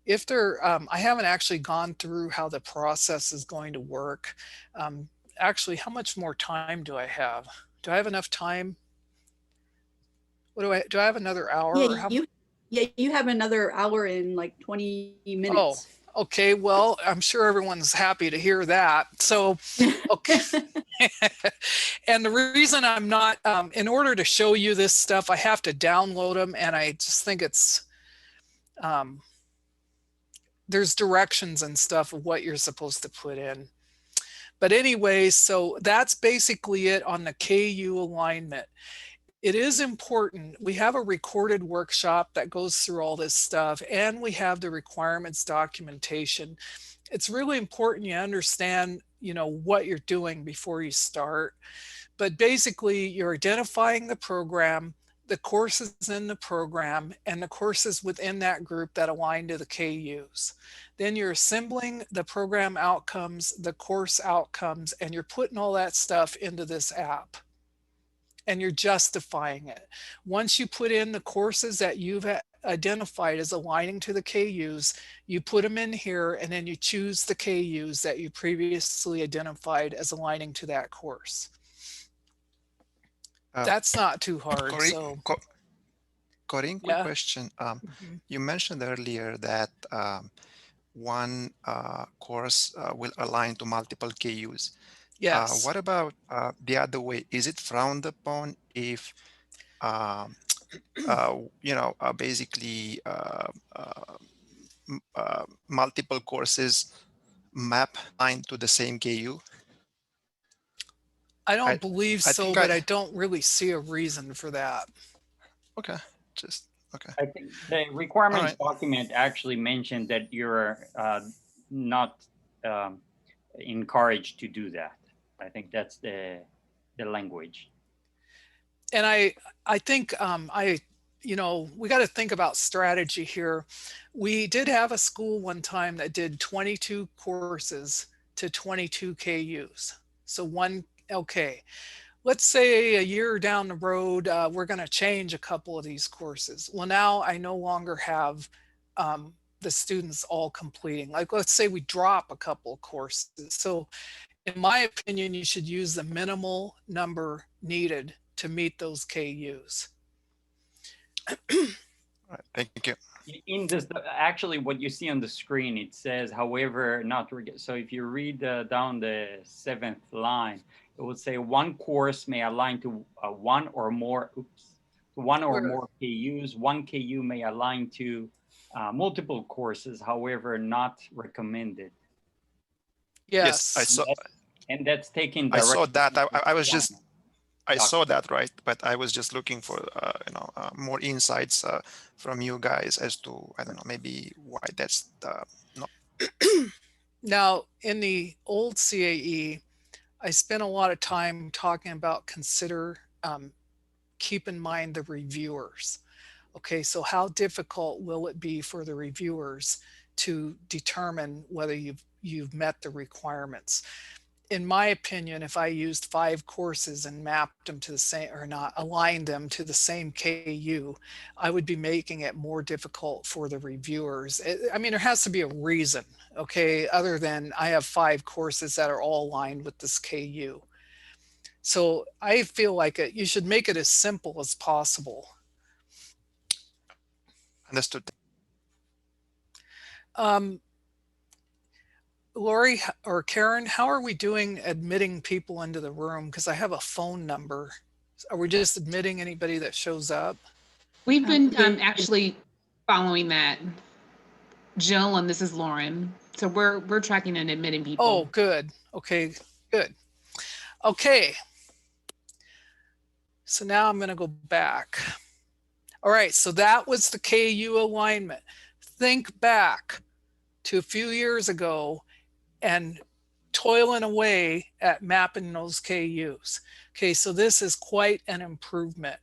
If there, I haven't actually gone through how the process is going to work. Actually, how much more time do I have? Do I have enough time? What do I have another hour? Yeah, Yeah, you have another hour in like 20 minutes. Oh, okay. Well, I'm sure everyone's happy to hear that. So, okay. And the reason I'm not, in order to show you this stuff, I have to download them, and I just think it's, there's directions and stuff of what you're supposed to put in. But anyway, so that's basically it on the KU alignment. It is important. We have a recorded workshop that goes through all this stuff, and we have the requirements documentation. It's really important you understand, you know, what you're doing before you start. But basically, you're identifying the program, the courses in the program, and the courses within that group that align to the KUs. Then you're assembling the program outcomes, the course outcomes, and you're putting all that stuff into this app. And you're justifying it. Once you put in the courses that you've identified as aligning to the KUs, you put them in here, and then you choose the KUs that you previously identified as aligning to that course. That's not too hard. Corinne, quick question. You mentioned earlier that one course will align to multiple KUs. Yes. What about the other way? Is it frowned upon if, you know, basically multiple courses map into the same KU? I don't believe so, but I don't really see a reason for that. Okay, just okay. I think the requirements document actually mentioned that you're not encouraged to do that. I think that's the language. And I think you know, we got to think about strategy here. We did have a school one time that did 22 courses to 22 KUs. So okay. Let's say a year down the road, we're going to change a couple of these courses. Well, now I no longer have the students all completing. Like, let's say we drop a couple of courses. So in my opinion, you should use the minimal number needed to meet those KUs. All right, thank you. In this, actually, what you see on the screen, it says, however, not, so if you read down the 7th line, it would say one course may align to one or more KUs. One KU may align to multiple courses, however, not recommended. Yes, I saw. And that's taken. I saw that. I was just. I saw that, right? But I was just looking for you know, more insights from you guys as to, I don't know, maybe why that's not. Now, in the old CAE, I spent a lot of time talking about keep in mind the reviewers. Okay, so how difficult will it be for the reviewers to determine whether you've met the requirements? In my opinion, if I used 5 courses and mapped them to the same, or not aligned them to the same KU, I would be making it more difficult for the reviewers. I mean, there has to be a reason, okay, other than I have 5 courses that are all aligned with this KU. So I feel like you should make it as simple as possible. Understood. Lori or Karen, how are we doing admitting people into the room? Because I have a phone number. Are we just admitting anybody that shows up? We've been actually following that, Jill, and this is Lauren. So we're tracking and admitting people. Oh, good. Okay, good. Okay. So now I'm going to go back. All right, so that was the KU alignment. Think back to a few years ago and toiling away at mapping those KUs. Okay, so this is quite an improvement.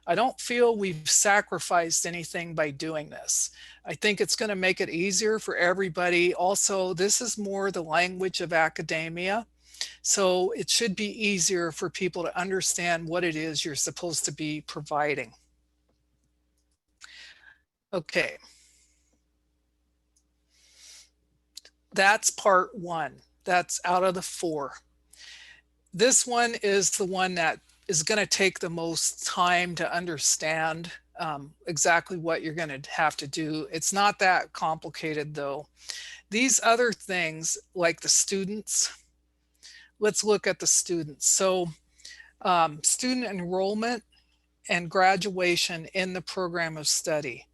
I don't feel we've sacrificed anything by doing this. I think it's going to make it easier for everybody. Also, this is more the language of academia. So it should be easier for people to understand what it is you're supposed to be providing. Okay. That's part 1. That's out of the 4. This one is the one that is going to take the most time to understand. exactly what you're going to have to do. It's not that complicated though. These other things like the students, let's look at the students. So student enrollment and graduation in the program of study,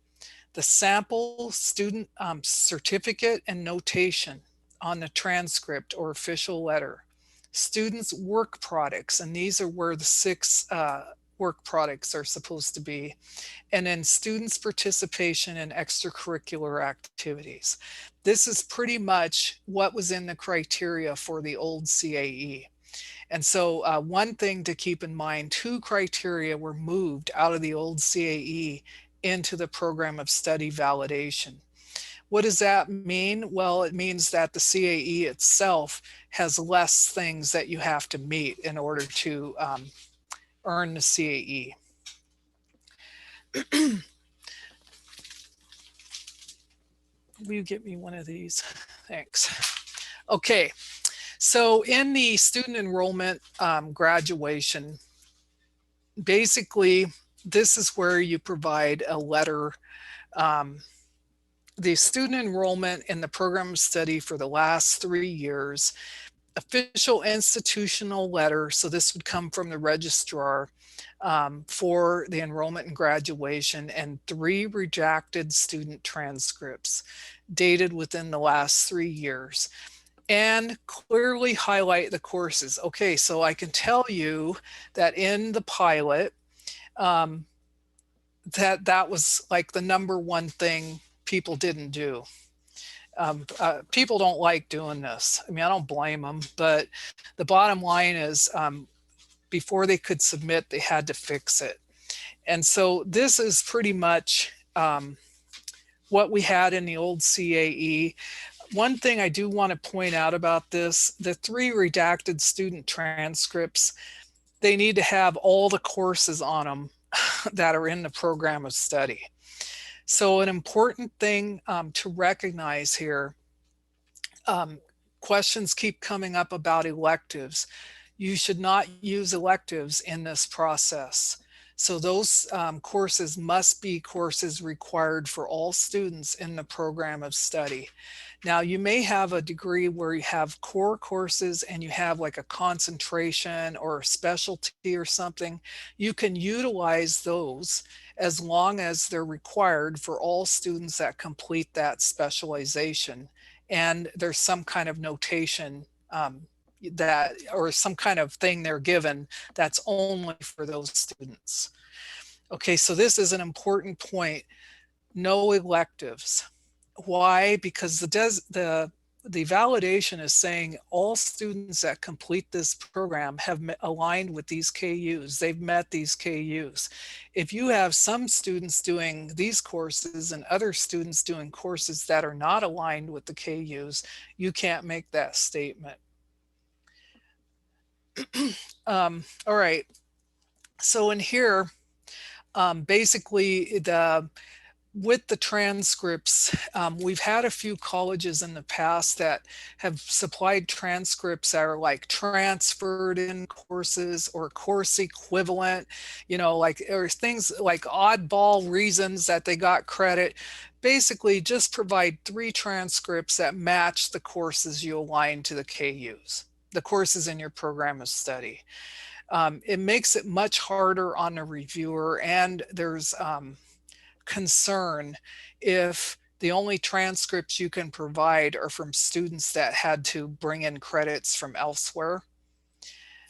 the sample student certificate and notation on the transcript or official letter, students' work products, and these are where the 6 work products are supposed to be, and then students' participation in extracurricular activities. This is pretty much what was in the criteria for the old CAE. And so one thing to keep in mind, 2 criteria were moved out of the old CAE into the program of study validation. What does that mean? Well, it means that the CAE itself has less things that you have to meet in order to earn the CAE. Will you get me one of these? Thanks. Okay, so in the student enrollment graduation, basically, this is where you provide a letter. The student enrollment in the program of study for the last 3 years, official institutional letter, so this would come from the registrar for the enrollment and graduation, and 3 redacted student transcripts dated within the last 3 years. And clearly highlight the courses. Okay, so I can tell you that in the pilot, that was like the #1 thing people didn't do. People don't like doing this. I mean, I don't blame them, but the bottom line is before they could submit, they had to fix it. And so this is pretty much what we had in the old CAE. One thing I do want to point out about this, the 3 redacted student transcripts, they need to have all the courses on them that are in the program of study. So an important thing to recognize here, questions keep coming up about electives. You should not use electives in this process. So those courses must be courses required for all students in the program of study. Now, you may have a degree where you have core courses and you have like a concentration or a specialty or something. You can utilize those as long as they're required for all students that complete that specialization. And there's some kind of notation that, or some kind of thing they're given that's only for those students. Okay, so this is an important point. No electives. Why? Because the validation is saying all students that complete this program have aligned with these KUs. They've met these KUs. If you have some students doing these courses and other students doing courses that are not aligned with the KUs, you can't make that statement. All right, so in here, basically with the transcripts, we've had a few colleges in the past that have supplied transcripts that are like transferred in courses or course equivalent, you know, like, or things like oddball reasons that they got credit. Basically, just provide 3 transcripts that match the courses you align to the KUs, the courses in your program of study. It makes it much harder on the reviewer, and there's concern if the only transcripts you can provide are from students that had to bring in credits from elsewhere.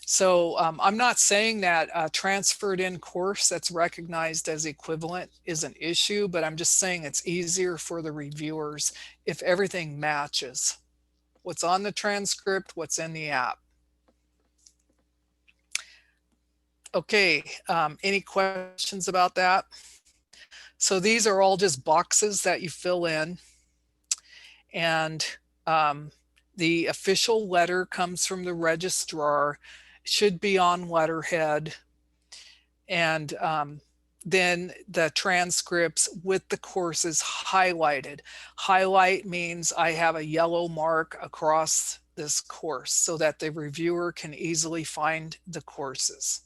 So I'm not saying that a transferred in course that's recognized as equivalent is an issue, but I'm just saying it's easier for the reviewers if everything matches what's on the transcript, what's in the app. Okay, any questions about that? So these are all just boxes that you fill in, and the official letter comes from the registrar, should be on letterhead, and then the transcripts with the courses highlighted. Highlight means I have a yellow mark across this course so that the reviewer can easily find the courses.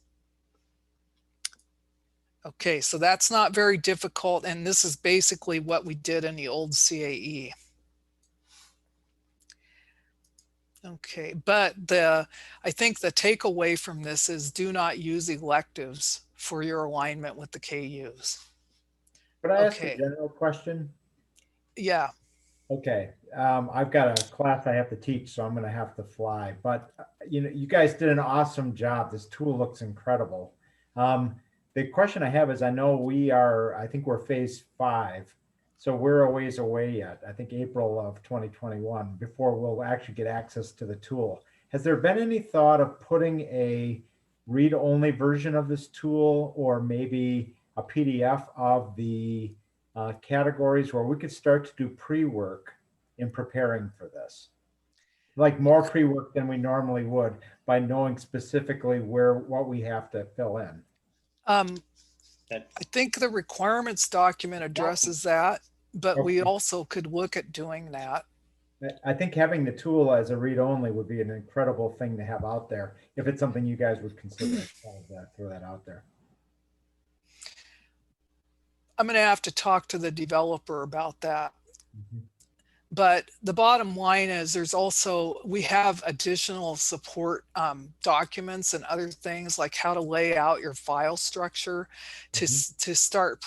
Okay, so that's not very difficult, and this is basically what we did in the old CAE. Okay, but I think the takeaway from this is do not use electives for your alignment with the KUs. Could I ask a general question? Yeah. Okay, I've got a class I have to teach, so I'm going to have to fly. But you know, you guys did an awesome job. This tool looks incredible. The question I have is, I think we're phase 5, so we're a ways away yet. I think April of 2021 before we'll actually get access to the tool. Has there been any thought of putting a read-only version of this tool, or maybe a PDF of the categories where we could start to do pre-work in preparing for this? Like more pre-work than we normally would, by knowing specifically what we have to fill in. I think the requirements document addresses that, but we also could look at doing that. I think having the tool as a read-only would be an incredible thing to have out there, if it's something you guys would consider. Throw that out there. I'm going to have to talk to the developer about that. But the bottom line is we have additional support documents and other things, like how to lay out your file structure to start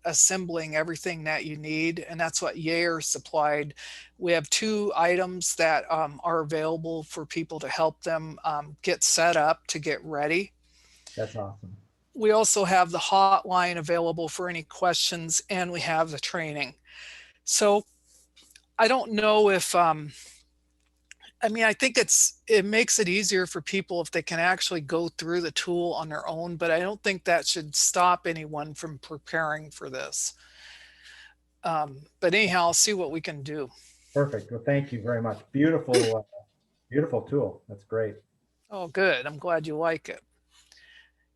assembling everything that you need. And that's what Yair supplied. We have 2 items that are available for people to help them get set up to get ready. That's awesome. We also have the hotline available for any questions, and we have the training. So I don't know if, I think it makes it easier for people if they can actually go through the tool on their own, but I don't think that should stop anyone from preparing for this. But anyhow, I'll see what we can do. Perfect. Well, thank you very much. Beautiful, beautiful tool. That's great. Oh, good. I'm glad you like it.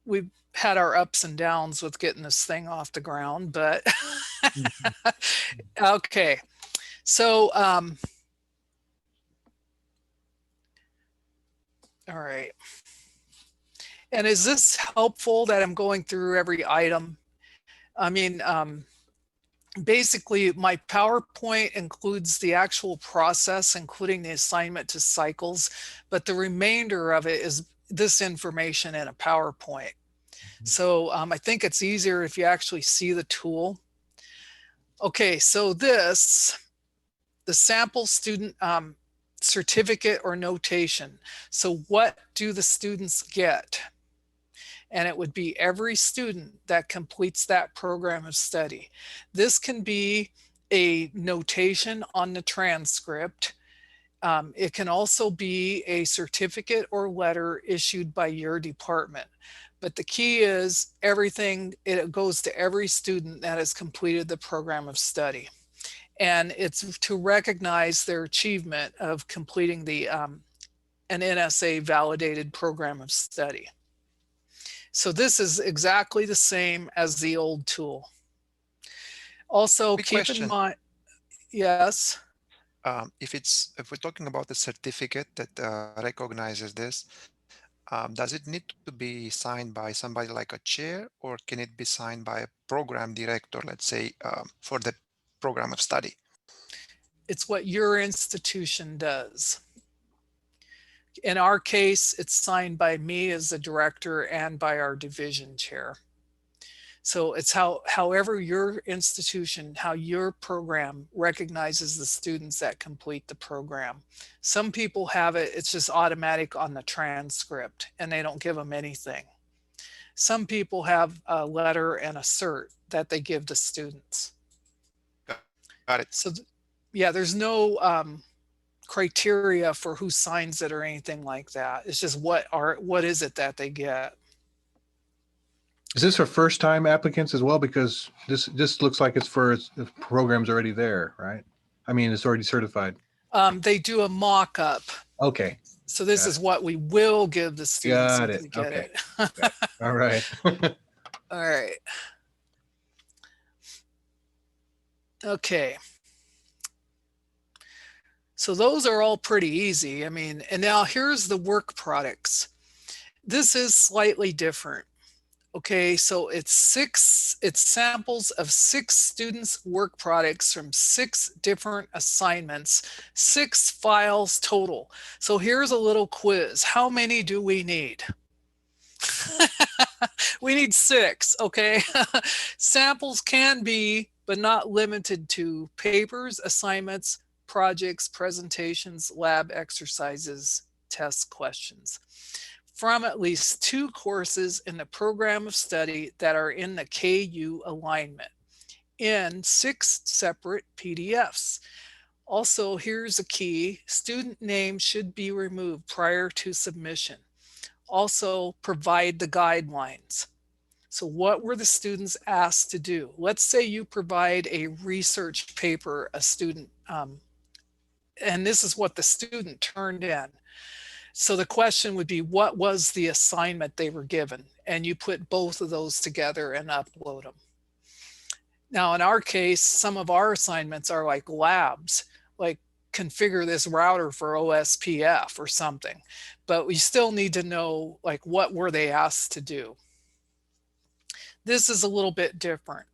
We've had our ups and downs with getting this thing off the ground, but okay. So, all right. And is this helpful that I'm going through every item? Basically my PowerPoint includes the actual process, including the assignment to cycles, but the remainder of it is this information in a PowerPoint. So I think it's easier if you actually see the tool. Okay, so the sample student certificate or notation. So what do the students get? And it would be every student that completes that program of study. This can be a notation on the transcript. It can also be a certificate or letter issued by your department. But the key is it goes to every student that has completed the program of study. And it's to recognize their achievement of completing an NSA validated program of study. So this is exactly the same as the old tool. Also, keep in mind, yes. If we're talking about the certificate that recognizes this, does it need to be signed by somebody like a chair, or can it be signed by a program director, let's say, for the program of study? It's what your institution does. In our case, it's signed by me as the director and by our division chair. So it's however your institution, how your program recognizes the students that complete the program. Some people have it's just automatic on the transcript and they don't give them anything. Some people have a letter and a cert that they give to students. Got it. So yeah, there's no criteria for who signs it or anything like that. It's just what is it that they get. Is this for first time applicants as well? Because this looks like it's for the program's already there, right? I mean, it's already certified. They do a mock-up. Okay. So this is what we will give the students if they get it. All right. All right. Okay. So those are all pretty easy. I mean, and now here's the work products. This is slightly different. Okay, so it's samples of 6 students' work products from 6 different assignments, 6 files total. So here's a little quiz. How many do we need? We need 6, okay? Samples can be, but not limited to, papers, assignments, projects, presentations, lab exercises, test questions from at least 2 courses in the program of study that are in the KU alignment in 6 separate PDFs. Also, here's a key: student name should be removed prior to submission. Also, provide the guidelines. So what were the students asked to do? Let's say you provide a research paper, a student, and this is what the student turned in. So the question would be, what was the assignment they were given? And you put both of those together and upload them. Now, in our case, some of our assignments are like labs, like configure this router for OSPF or something, but we still need to know, like, what were they asked to do? This is a little bit different.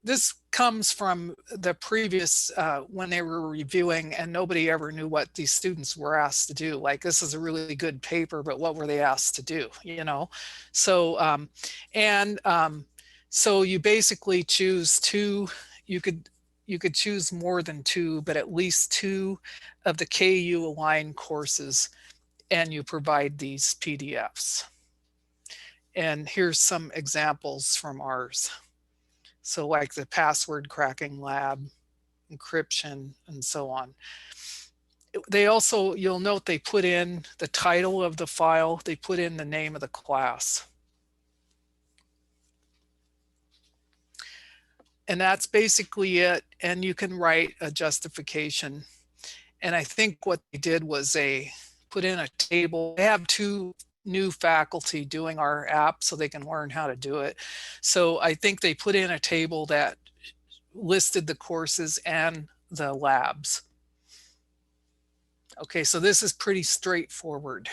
This comes from the previous, when they were reviewing and nobody ever knew what these students were asked to do. Like, this is a really good paper, but what were they asked to do, you know? So, so you basically choose 2, you could choose more than 2, but at least 2 of the KU aligned courses, and you provide these PDFs. And here's some examples from ours. So like the password cracking lab, encryption, and so on. They also, you'll note they put in the title of the file, they put in the name of the class. And that's basically it. And you can write a justification. And I think what they did was they put in a table. They have 2 new faculty doing our app so they can learn how to do it. So I think they put in a table that listed the courses and the labs. Okay, so this is pretty straightforward.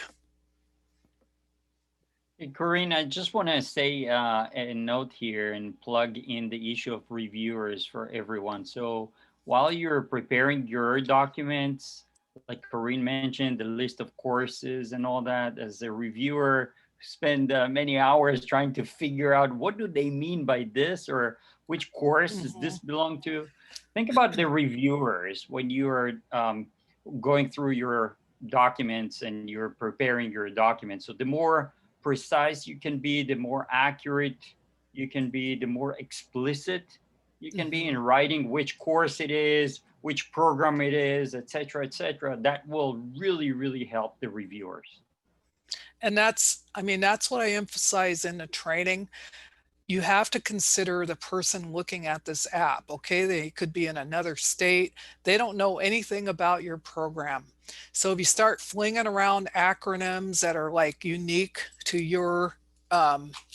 Hey, Corinne, I just want to say a note here and plug in the issue of reviewers for everyone. So while you're preparing your documents, like Corinne mentioned, the list of courses and all that, as a reviewer, spend many hours trying to figure out what do they mean by this, or which course does this belong to. Think about the reviewers when you're going through your documents and you're preparing your documents. So the more precise you can be, the more accurate you can be, the more explicit you can be in writing which course it is, which program it is, et cetera, that will really, really help the reviewers. And that's, I mean, that's what I emphasize in the training. You have to consider the person looking at this app, okay? They could be in another state. They don't know anything about your program. So if you start flinging around acronyms that are like unique to your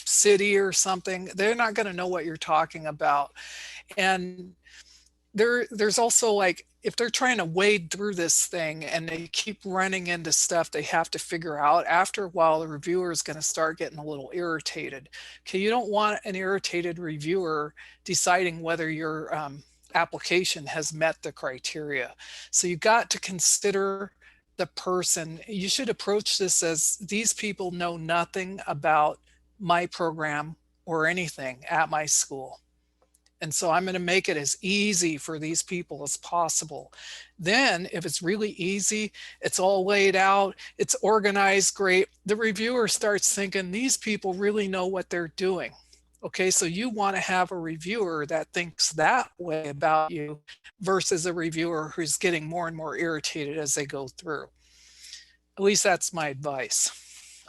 city or something, they're not going to know what you're talking about. And there's also, like, if they're trying to wade through this thing and they keep running into stuff they have to figure out, after a while the reviewer is going to start getting a little irritated. Okay, you don't want an irritated reviewer deciding whether your application has met the criteria. So you got to consider the person. You should approach this as, these people know nothing about my program or anything at my school. And so I'm going to make it as easy for these people as possible. Then if it's really easy, it's all laid out, it's organized great, the reviewer starts thinking, these people really know what they're doing. Okay, so you want to have a reviewer that thinks that way about you versus a reviewer who's getting more and more irritated as they go through. At least that's my advice.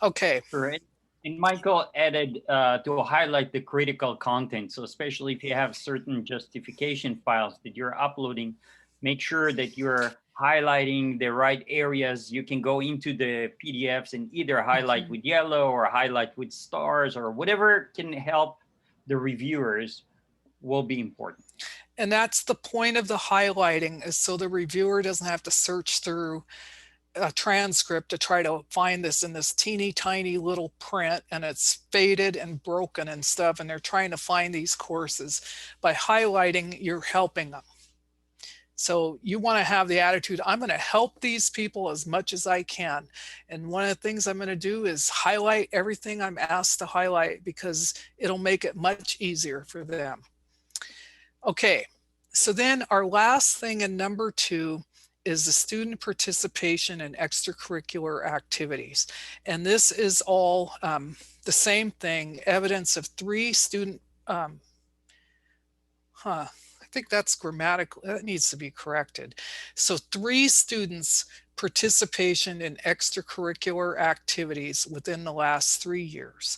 Okay. Great. And Michael added to highlight the critical content. So especially if you have certain justification files that you're uploading, make sure that you're highlighting the right areas. You can go into the PDFs and either highlight with yellow or highlight with stars, or whatever can help the reviewers will be important. And that's the point of the highlighting, is so the reviewer doesn't have to search through a transcript to try to find this in this teeny tiny little print, and it's faded and broken and stuff, and they're trying to find these courses. By highlighting, you're helping them. So you want to have the attitude, I'm going to help these people as much as I can. And one of the things I'm going to do is highlight everything I'm asked to highlight, because it'll make it much easier for them. Okay, so then our last thing in number 2 is the student participation in extracurricular activities. And this is all the same thing, evidence of 3 student, I think that's grammatical, that needs to be corrected. So 3 students' participation in extracurricular activities within the last 3 years.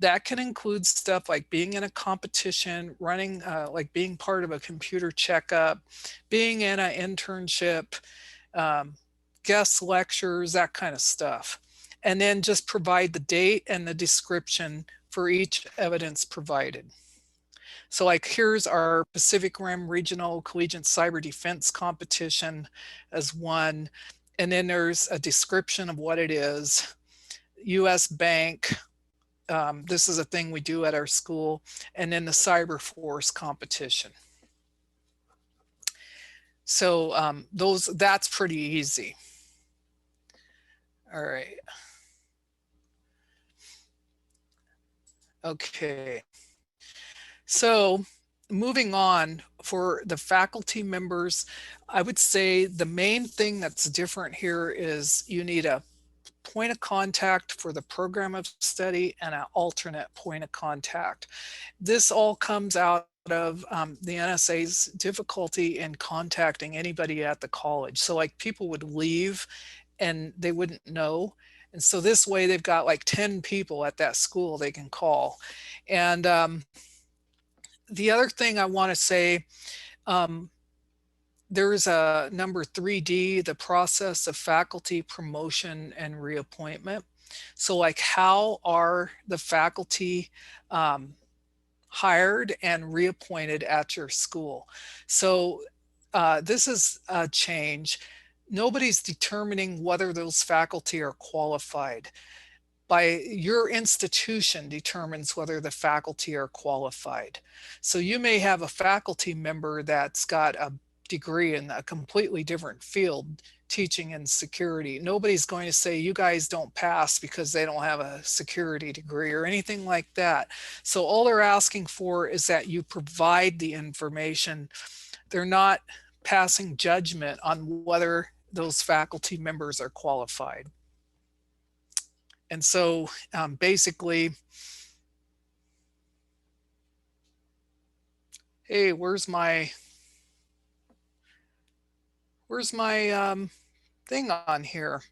That can include stuff like being in a competition, running, like being part of a computer checkup, being in an internship, guest lectures, that kind of stuff. And then just provide the date and the description for each evidence provided. So like here's our Pacific Rim Regional Collegiate Cyber Defense Competition as one. And then there's a description of what it is. US Bank, this is a thing we do at our school. And then the Cyber Force competition. So that's pretty easy. All right. Okay. So moving on, for the faculty members, I would say the main thing that's different here is you need a point of contact for the program of study and an alternate point of contact. This all comes out of the NSA's difficulty in contacting anybody at the college. So like people would leave and they wouldn't know. And so this way they've got like 10 people at that school they can call. And the other thing I want to say, there's a number 3D, the process of faculty promotion and reappointment. So like how are the faculty hired and reappointed at your school? So this is a change. Nobody's determining whether those faculty are qualified. By your institution determines whether the faculty are qualified. So you may have a faculty member that's got a degree in a completely different field, teaching in security. Nobody's going to say you guys don't pass because they don't have a security degree or anything like that. So all they're asking for is that you provide the information. They're not passing judgment on whether those faculty members are qualified. And so basically, hey, where's my thing on here?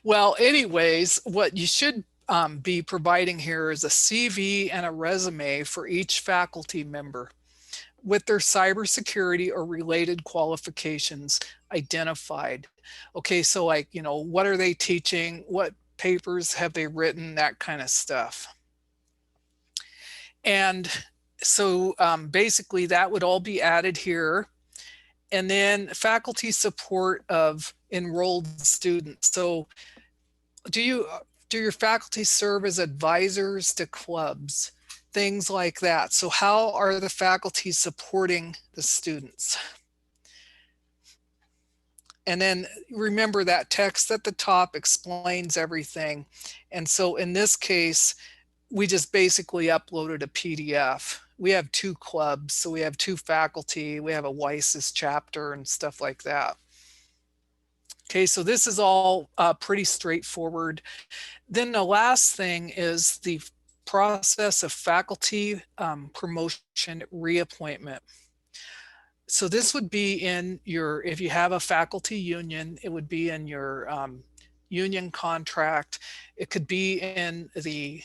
Well, anyways, what you should be providing here is a CV and a resume for each faculty member with their cybersecurity or related qualifications identified. Okay, so like, you know, what are they teaching? What papers have they written? That kind of stuff. And so basically that would all be added here. And then faculty support of enrolled students. So do your faculty serve as advisors to clubs? Things like that. So how are the faculty supporting the students? And then remember that text at the top explains everything. And so in this case, we just basically uploaded a PDF. We have 2 clubs, so we have 2 faculty, we have a WISE's chapter and stuff like that. Okay, so this is all pretty straightforward. Then the last thing is the process of faculty promotion reappointment. So this would be in your, if you have a faculty union, it would be in your union contract. It could be in the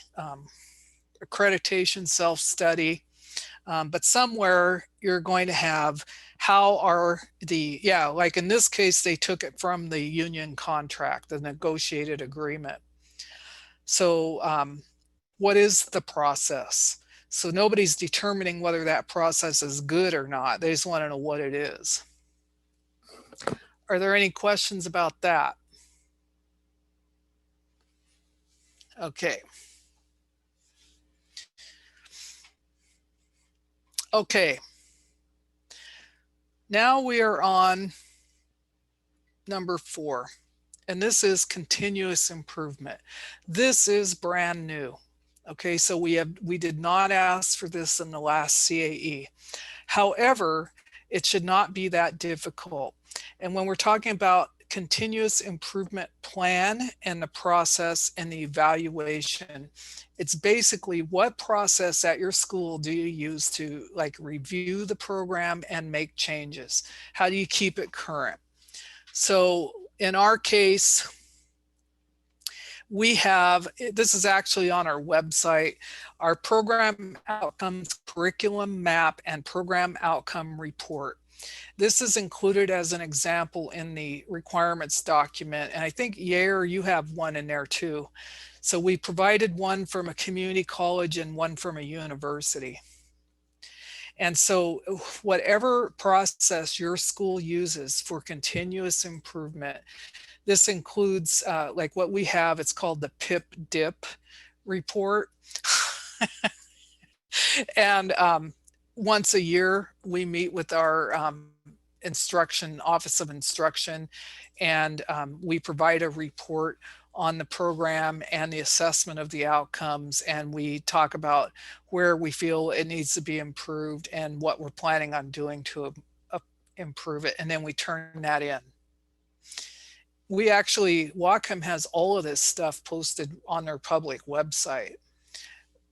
accreditation self-study, but somewhere you're going to have how are the, yeah, like in this case, they took it from the union contract, the negotiated agreement. So what is the process? So nobody's determining whether that process is good or not. They just want to know what it is. All Are there any questions about that? Okay. Okay. Now we are on number 4, and this is continuous improvement. This is brand new. Okay, so we did not ask for this in the last CAE. However, it should not be that difficult. And when we're talking about continuous improvement plan and the process and the evaluation, it's basically what process at your school do you use to like review the program and make changes? How do you keep it current? So in our case, we have, this is actually on our website, our program outcomes curriculum map and program outcome report. This is included as an example in the requirements document. And I think, Yair, you have one in there too. So we provided one from a community college and one from a university. And so whatever process your school uses for continuous improvement, this includes like what we have, it's called the PIP-DIP report. And once a year, we meet with our Office of Instruction, and we provide a report on the program and the assessment of the outcomes. And we talk about where we feel it needs to be improved and what we're planning on doing to improve it. And then we turn that in. We actually, Whatcom has all of this stuff posted on their public website,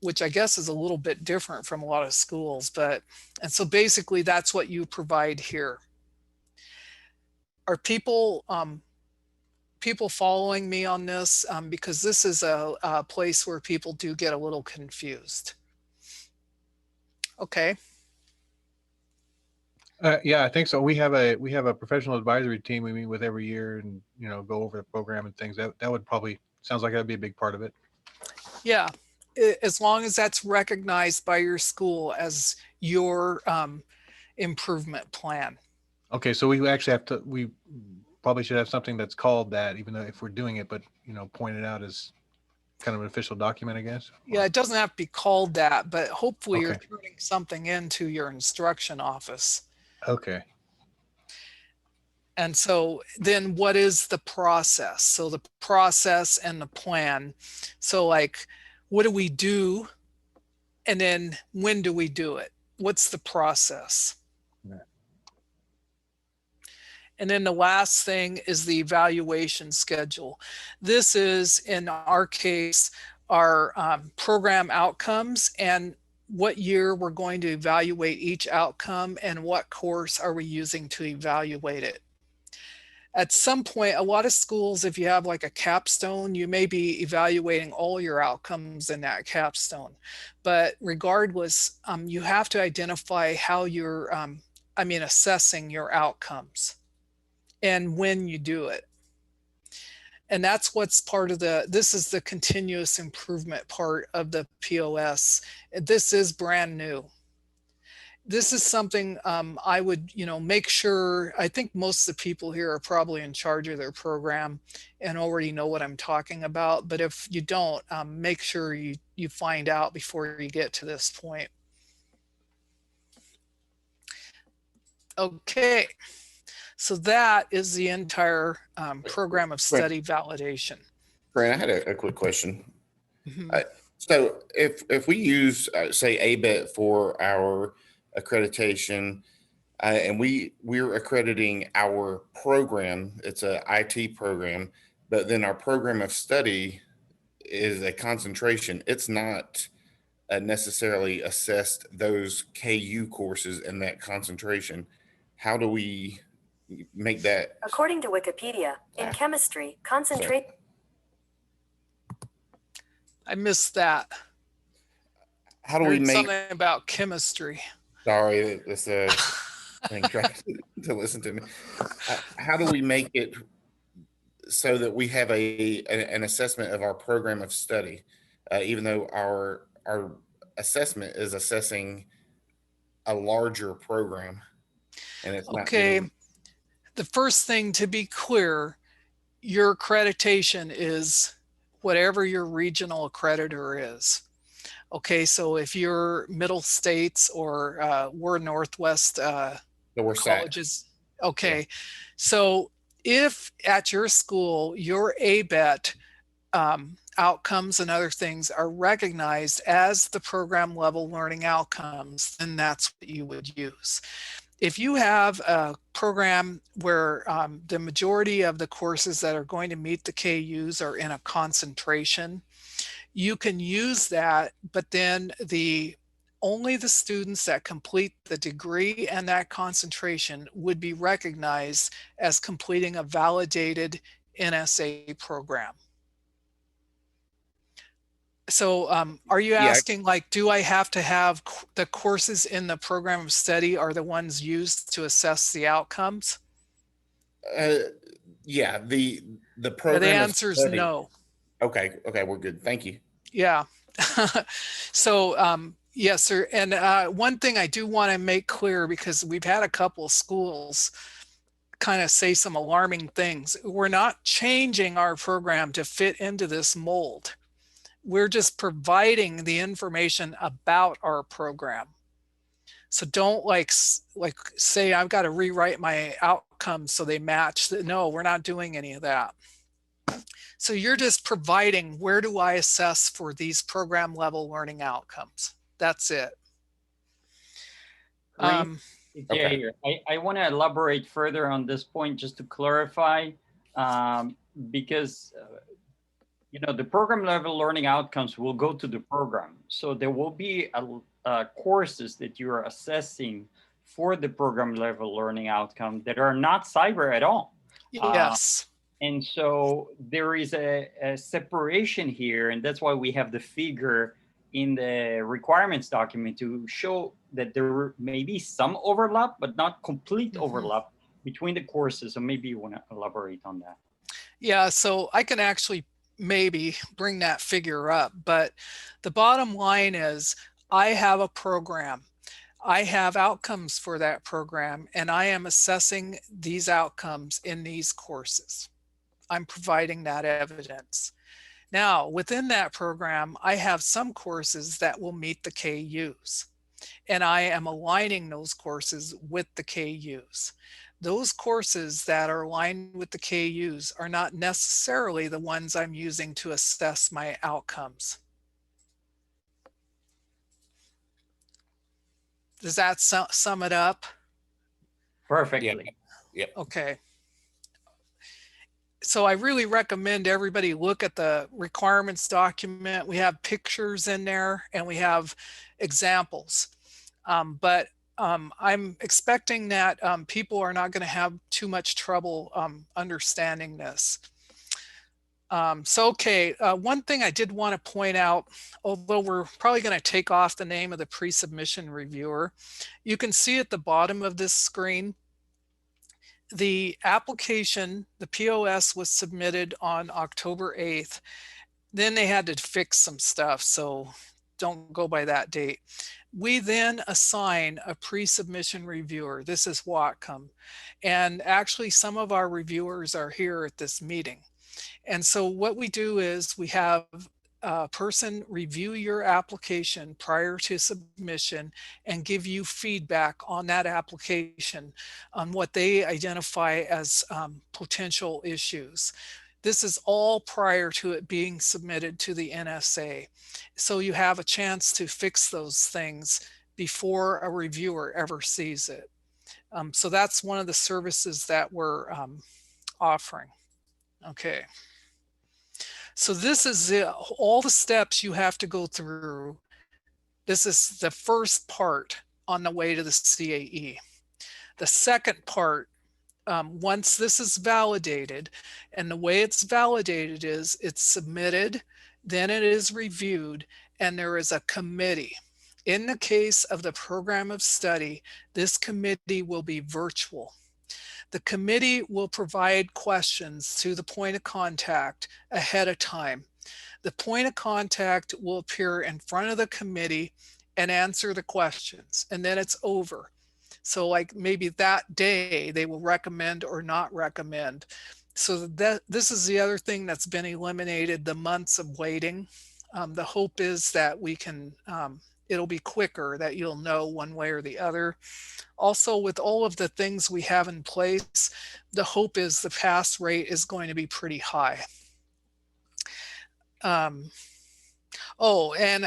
which I guess is a little bit different from a lot of schools, and so basically that's what you provide here. Are people following me on this? Because this is a place where people do get a little confused. Okay. Yeah, I think so. We have a professional advisory team we meet with every year, and go over the program and things. That would probably, sounds like that'd be a big part of it. Yeah, as long as that's recognized by your school as your improvement plan. Okay, so we actually have to. We probably should have something that's called that, even though if we're doing it, but point it out as kind of an official document, I guess. Yeah, it doesn't have to be called that, but hopefully you're turning something into your instruction office. Okay. And so then what is the process? So the process and the plan. So like, what do we do? And then when do we do it? What's the process? Yeah. And then the last thing is the evaluation schedule. This is, in our case, our program outcomes and what year we're going to evaluate each outcome and what course are we using to evaluate it. At some point, a lot of schools, if you have like a capstone, you may be evaluating all your outcomes in that capstone. But regardless, you have to identify how you're, assessing your outcomes and when you do it. And that's what's part of this is the continuous improvement part of the POS. This is brand new. This is something I would, make sure, I think most of the people here are probably in charge of their program and already know what I'm talking about. But if you don't, make sure you find out before you get to this point. Okay, so that is the entire program of study validation. Grant, I had a quick question. Mm-hmm. So if we use, say, ABET for our accreditation, and we're accrediting our program, it's a IT program, but then our program of study is a concentration. It's not necessarily assessed those KU courses in that concentration. How do we make that? According to Wikipedia, in chemistry, concentrate. I missed that. How do we make something about chemistry? Sorry, it's a thing trying to listen to me. How do we make it so that we have an assessment of our program of study, even though our assessment is assessing a larger program, and it's not okay. the first thing to be clear, your accreditation is whatever your regional accreditor is. Okay, so if you're Middle States or we're Northwest we're colleges, okay. So if at your school, your ABET outcomes and other things are recognized as the program level learning outcomes, then that's what you would use. If you have a program where the majority of the courses that are going to meet the KUs are in a concentration, you can use that, but then only the students that complete the degree and that concentration would be recognized as completing a validated NSA program. So are you asking, like, do I have to have the courses in the program of study are the ones used to assess the outcomes? Yeah, the program. The answer is no. Okay, we're good. Thank you. Yeah. So yes, sir. And one thing I do want to make clear, because we've had a couple of schools kind of say some alarming things. We're not changing our program to fit into this mold. We're just providing the information about our program. So don't like say I've got to rewrite my outcomes so they match. No, we're not doing any of that. So you're just providing, where do I assess for these program level learning outcomes? That's it. Okay. I want to elaborate further on this point just to clarify, because you know, the program level learning outcomes will go to the program. So there will be courses that you are assessing for the program level learning outcome that are not cyber at all. Yes. And so there is a separation here, and that's why we have the figure in the requirements document to show that there may be some overlap, but not complete overlap between the courses. So maybe you want to elaborate on that. Yeah, so I can actually maybe bring that figure up, but the bottom line is I have a program. I have outcomes for that program, and I am assessing these outcomes in these courses. I'm providing that evidence. Now, within that program, I have some courses that will meet the KUs, and I am aligning those courses with the KUs. Those courses that are aligned with the KUs are not necessarily the ones I'm using to assess my outcomes. Does that sum it up? Perfectly. Yep. Okay. So I really recommend everybody look at the requirements document. We have pictures in there and we have examples. But I'm expecting that people are not going to have too much trouble understanding this. Okay, one thing I did want to point out, although we're probably going to take off the name of the pre-submission reviewer, you can see at the bottom of this screen, the application, the POS was submitted on October 8th. Then they had to fix some stuff, so don't go by that date. We then assign a pre-submission reviewer. This is Whatcom. And actually some of our reviewers are here at this meeting. And so what we do is we have a person review your application prior to submission and give you feedback on that application on what they identify as potential issues. This is all prior to it being submitted to the NSA. So you have a chance to fix those things before a reviewer ever sees it. So that's one of the services that we're offering. Okay. So this is all the steps you have to go through. This is the first part on the way to the CAE. The second part, once this is validated, and the way it's validated is it's submitted, then it is reviewed, and there is a committee. In the case of the program of study, this committee will be virtual. The committee will provide questions to the point of contact ahead of time. The point of contact will appear in front of the committee and answer the questions, and then it's over. So like maybe that day they will recommend or not recommend. So that this is the other thing that's been eliminated, the months of waiting. The hope is that we can, it'll be quicker, that you'll know one way or the other. Also, with all of the things we have in place, the hope is the pass rate is going to be pretty high. Oh, and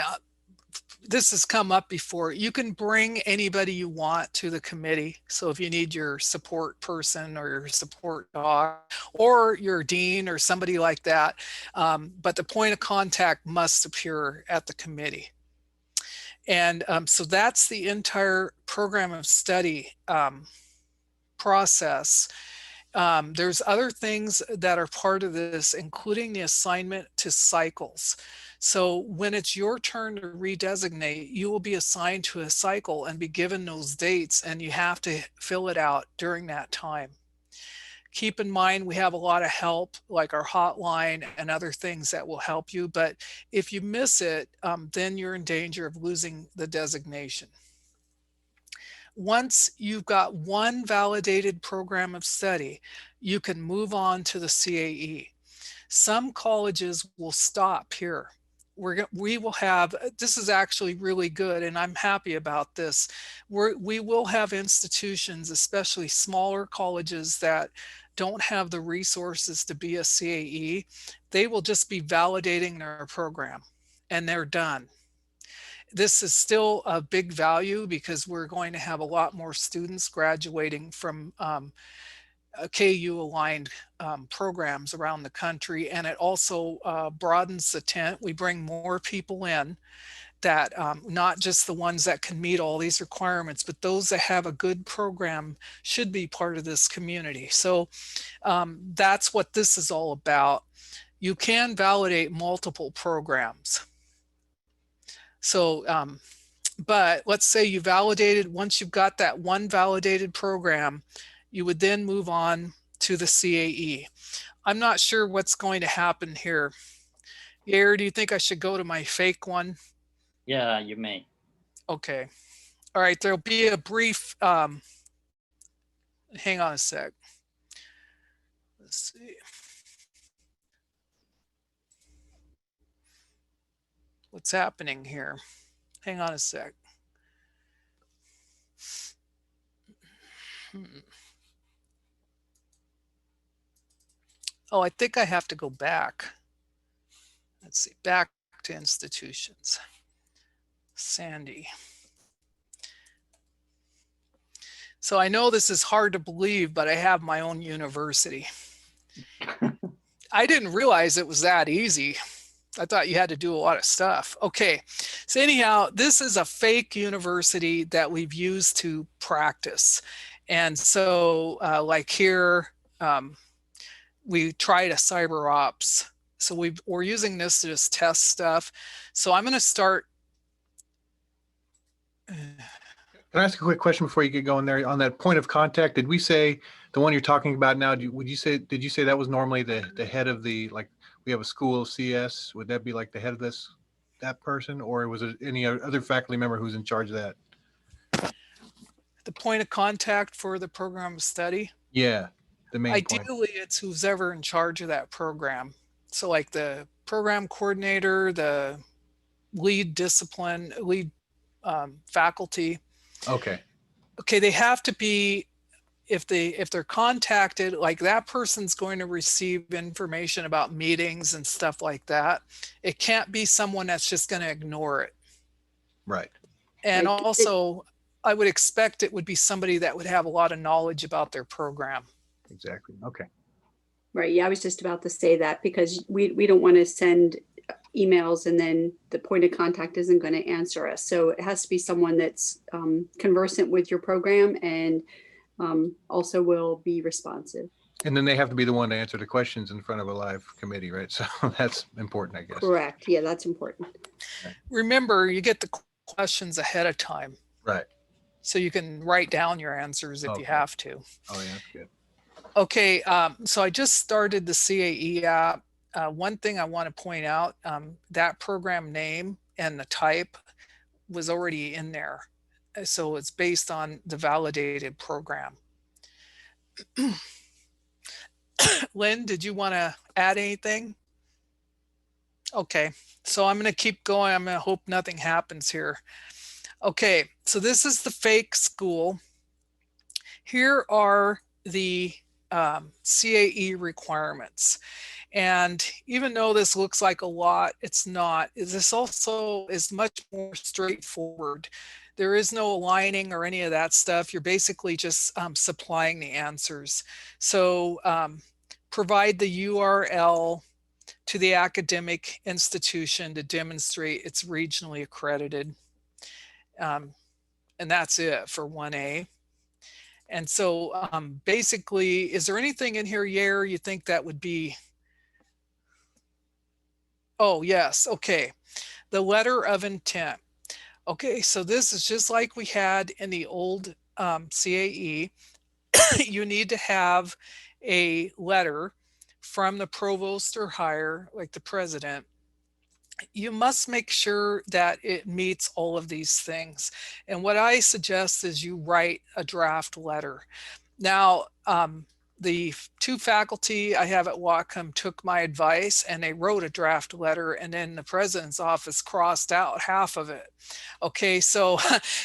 this has come up before. You can bring anybody you want to the committee. So if you need your support person or your support dog or your dean or somebody like that, but the point of contact must appear at the committee. And so that's the entire program of study process. There's other things that are part of this, including the assignment to cycles. So when it's your turn to redesignate, you will be assigned to a cycle and be given those dates, and you have to fill it out during that time. Keep in mind, we have a lot of help, like our hotline and other things that will help you. But if you miss it, then you're in danger of losing the designation. Once you've got one validated program of study, you can move on to the CAE. Some colleges will stop here. We will have, this is actually really good, and I'm happy about this. We will have institutions, especially smaller colleges that don't have the resources to be a CAE. They will just be validating their program and they're done. This is still a big value because we're going to have a lot more students graduating from KU aligned programs around the country. And it also broadens the tent. We bring more people in that not just the ones that can meet all these requirements, but those that have a good program should be part of this community. So that's what this is all about. You can validate multiple programs. So, but let's say you validated, once you've got that one validated program, you would then move on to the CAE. I'm not sure what's going to happen here. Yair, do you think I should go to my fake one? Yeah, you may. Okay. All right, there'll be a brief, hang on a sec. Let's see. What's happening here? Hang on a sec. Oh, I think I have to go back. Let's see, back to institutions. Sandy. So I know this is hard to believe, but I have my own university. I didn't realize it was that easy. I thought you had to do a lot of stuff. Okay, so anyhow, this is a fake university that we've used to practice. And so like here, we tried a cyber ops. So we're using this to just test stuff. So I'm gonna start. Can I ask a quick question before you get going there? On that point of contact, did we say the one you're talking about now, did you say that was normally the head of the, like, we have a school of CS, would that be like the head of that person, or was it any other faculty member who's in charge of that? The point of contact for the program of study? Yeah, the main Ideally, point. it's who's ever in charge of that program. So like the program coordinator, the lead discipline, lead faculty. Okay. Okay, they have to be, if they're contacted, like that person's going to receive information about meetings and stuff like that. It can't be someone that's just going to ignore it. Right. And Like, also, I would expect it would be somebody that would have a lot of knowledge about their program. Exactly. Okay. Right. Yeah, I was just about to say that because we don't want to send emails and then the point of contact isn't going to answer us. So it has to be someone that's conversant with your program and also will be responsive. And then they have to be the one to answer the questions in front of a live committee, right? So that's important, I guess. Correct. Yeah, that's important. Remember, you get the questions ahead of time. Right. So you can write down your answers if you have to. Oh, yeah, that's good. Okay, so I just started the CAE app. One thing I want to point out, that program name and the type was already in there. So it's based on the validated program. Lynn, did you want to add anything? Okay, so I'm going to keep going. I'm going to hope nothing happens here. Okay, so this is the fake school. Here are the CAE requirements. And even though this looks like a lot, it's not. This also is much more straightforward. There is no aligning or any of that stuff. You're basically just supplying the answers. So provide the URL to the academic institution to demonstrate it's regionally accredited. And that's it for 1A. And so basically, is there anything in here, Yair, you think that would be? Oh, yes. Okay. The letter of intent. Okay, so this is just like we had in the old CAE. You need to have a letter from the provost or higher, like the president. You must make sure that it meets all of these things. And what I suggest is you write a draft letter. Now, the two faculty I have at Whatcom took my advice and they wrote a draft letter, and then the president's office crossed out half of it. Okay, so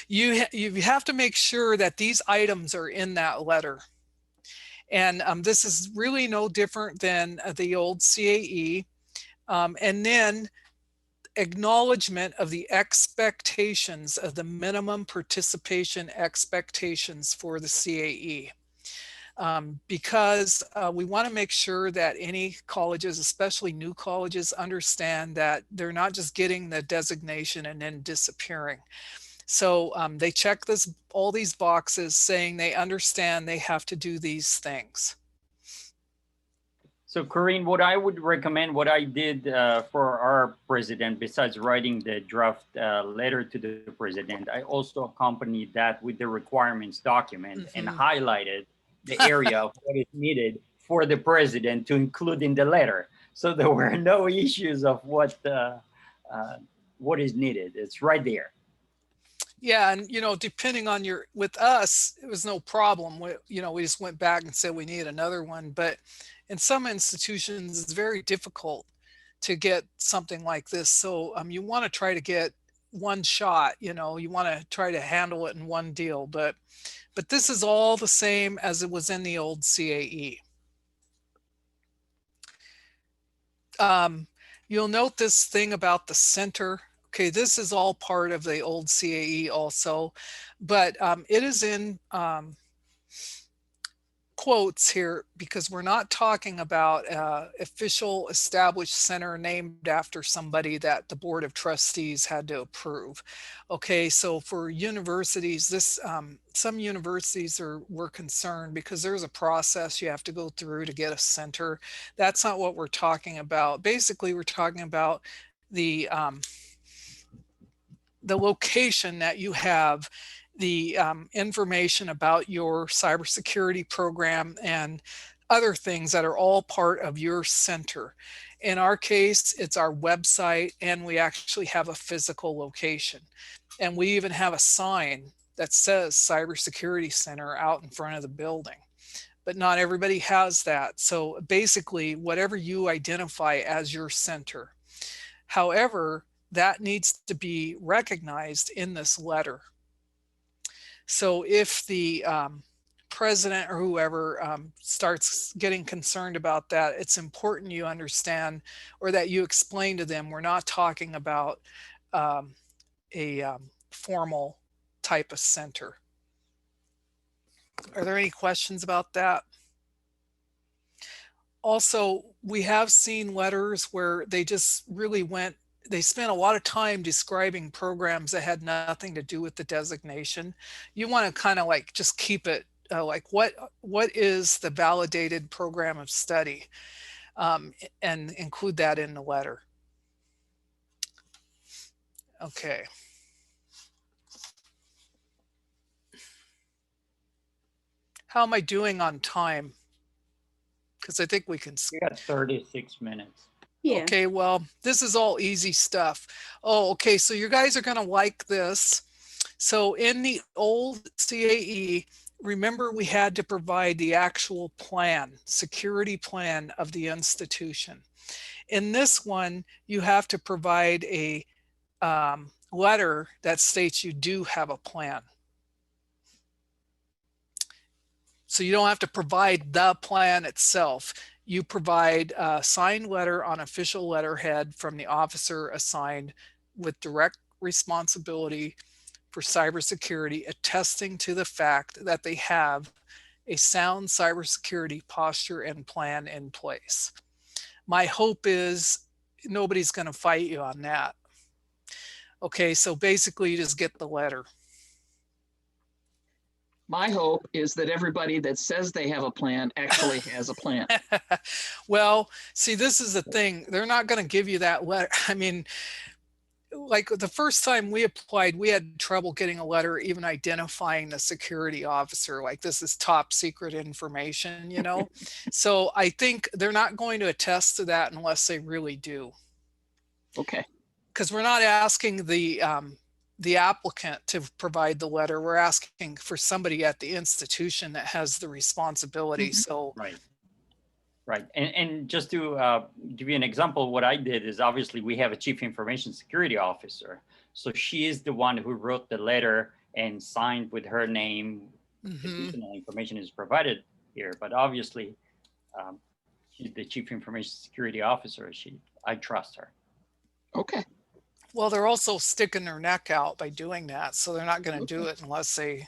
you have to make sure that these items are in that letter. And this is really no different than the old CAE. And then acknowledgement of the expectations of the minimum participation expectations for the CAE. Because we want to make sure that any colleges, especially new colleges, understand that they're not just getting the designation and then disappearing. So they check all these boxes saying they understand they have to do these things. So Corinne, what I would recommend, what I did for our president, besides writing the draft letter to the president, I also accompanied that with the requirements document and highlighted the area of what is needed for the president to include in the letter. So there were no issues of what is needed. It's right there. Yeah, and depending on with us, it was no problem. We just went back and said we need another one. But in some institutions, it's very difficult to get something like this. So you want to try to get one shot. You want to try to handle it in one deal. But this is all the same as it was in the old CAE. You'll note this thing about the center. Okay, this is all part of the old CAE also, but it is in quotes here because we're not talking about official established center named after somebody that the Board of Trustees had to approve. Okay, so for universities, some universities were concerned because there's a process you have to go through to get a center. That's not what we're talking about. Basically, we're talking about the location that you have, the information about your cybersecurity program and other things that are all part of your center. In our case, it's our website, and we actually have a physical location. And we even have a sign that says Cybersecurity Center out in front of the building. But not everybody has that. So basically, whatever you identify as your center. However, that needs to be recognized in this letter. So if the president or whoever starts getting concerned about that, it's important you understand, or that you explain to them, we're not talking about a formal type of center. Are there any questions about that? Also, we have seen letters where they just really they spent a lot of time describing programs that had nothing to do with the designation. You want to kind of like just keep it like what is the validated program of study, and include that in the letter. Okay. How am I doing on time? Because I think we can. We got 36 minutes. Yeah. Okay, well, this is all easy stuff. Oh, okay, so you guys are going to like this. So in the old CAE, remember we had to provide the actual plan, security plan of the institution. In this one, you have to provide a letter that states you do have a plan. So you don't have to provide the plan itself. You provide a signed letter on official letterhead from the officer assigned with direct responsibility for cybersecurity, attesting to the fact that they have a sound cybersecurity posture and plan in place. My hope is nobody's going to fight you on that. Okay, so basically you just get the letter. My hope is that everybody that says they have a plan actually has a plan. Well, see, this is the thing. They're not going to give you that letter. I mean, like the first time we applied, we had trouble getting a letter even identifying the security officer. Like, this is top secret information, you know? So I think they're not going to attest to that unless they really do. Okay. Because we're not asking the applicant to provide the letter. We're asking for somebody at the institution that has the responsibility. So Right. And just to give you an example, what I did is, obviously we have a chief information security officer. So she is the one who wrote the letter and signed with her name. Additional information is provided here, but obviously she's the chief information security officer. I trust her. Okay. Well, they're also sticking their neck out by doing that. So they're not going to do it unless they,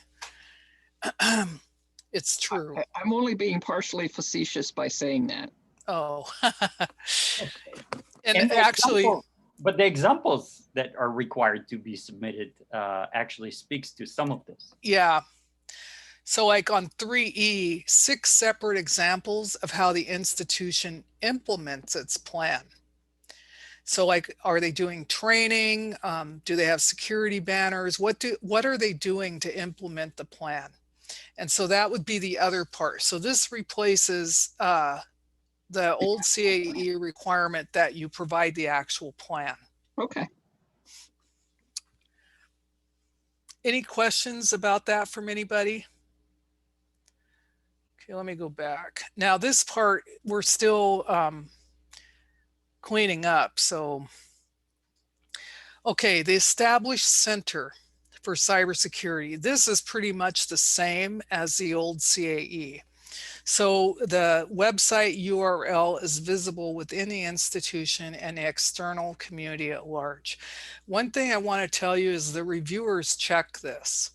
it's true. I'm only being partially facetious by saying that. Oh, and actually, but the examples that are required to be submitted actually speaks to some of this. Yeah. So like on 3E, 6 separate examples of how the institution implements its plan. So like, are they doing training? Do they have security banners? What are they doing to implement the plan? And so that would be the other part. So this replaces the old CAE requirement that you provide the actual plan. Okay. Any questions about that from anybody? Okay, let me go back. Now this part, we're still cleaning up. So, okay, the established center for cybersecurity. This is pretty much the same as the old CAE. So the website URL is visible within the institution and the external community at large. One thing I want to tell you is the reviewers check this.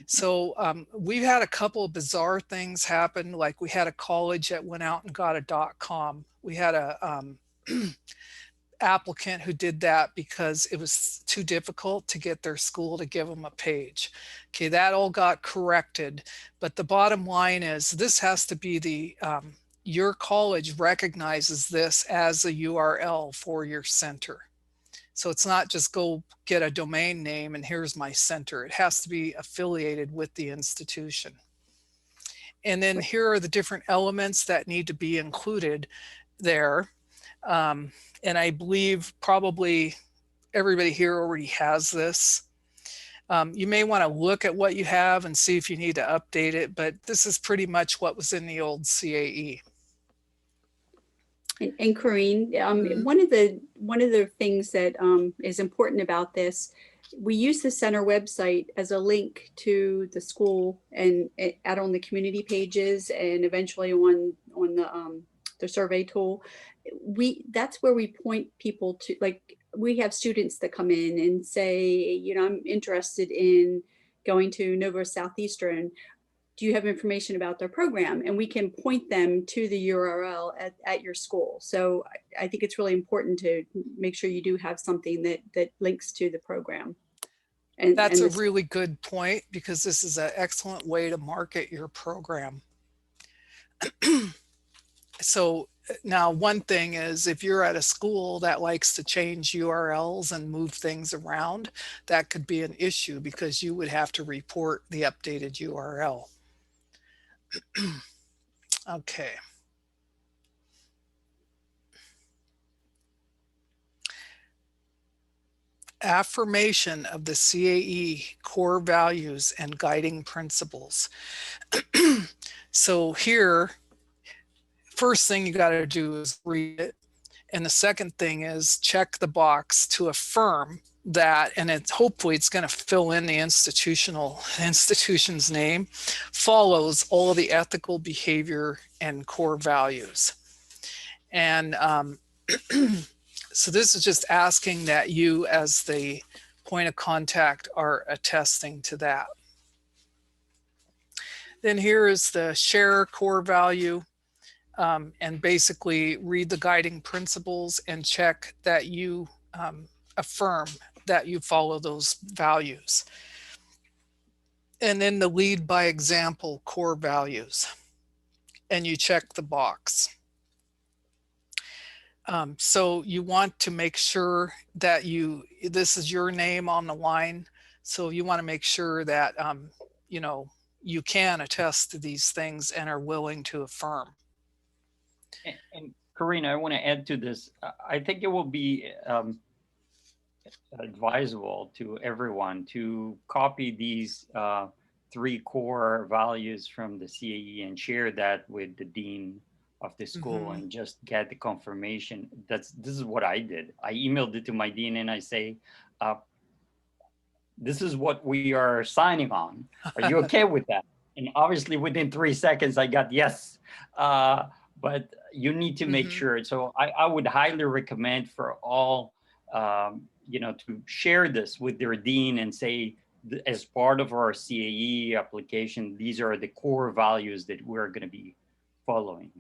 So we've had a couple of bizarre things happen. Like we had a college that went out and got a .com. We had a applicant who did that because it was too difficult to get their school to give them a page. Okay, that all got corrected. But the bottom line is this has to be the, your college recognizes this as a URL for your center. So it's not just go get a domain name and here's my center. It has to be affiliated with the institution. And then here are the different elements that need to be included there. And I believe probably everybody here already has this. You may want to look at what you have and see if you need to update it, but this is pretty much what was in the old CAE. And Corinne, one of the things that is important about this, we use the center website as a link to the school and add on the community pages and eventually on the survey tool. That's where we point people to. Like, we have students that come in and say, you know, I'm interested in going to Nova Southeastern. Do you have information about their program? And we can point them to the URL at your school. So I think it's really important to make sure you do have something that links to the program. And that's a really good point, because this is an excellent way to market your program. So now one thing is, if you're at a school that likes to change URLs and move things around, that could be an issue because you would have to report the updated URL. Okay. affirmation of the CAE core values and guiding principles. So here, first thing you got to do is read it. And the second thing is check the box to affirm that, and hopefully it's going to fill in the institution's name, follows all of the ethical behavior and core values. And so this is just asking that you as the point of contact are attesting to that. Then here is the share core value. And basically read the guiding principles and check that you affirm that you follow those values. And then the lead by example core values, and you check the box. So you want to make sure that this is your name on the line. So you want to make sure that, you know, you can attest to these things and are willing to affirm. And Karina, I want to add to this. I think it will be advisable to everyone to copy these 3 core values from the CAE and share that with the dean of the school and just get the confirmation. This is what I did. I emailed it to my dean and I say, this is what we are signing on. Are you okay with that? And obviously within 3 seconds, I got yes. But you need to make sure. So I would highly recommend for all, you know, to share this with their dean and say, as part of our CAE application, these are the core values that we're going to be following.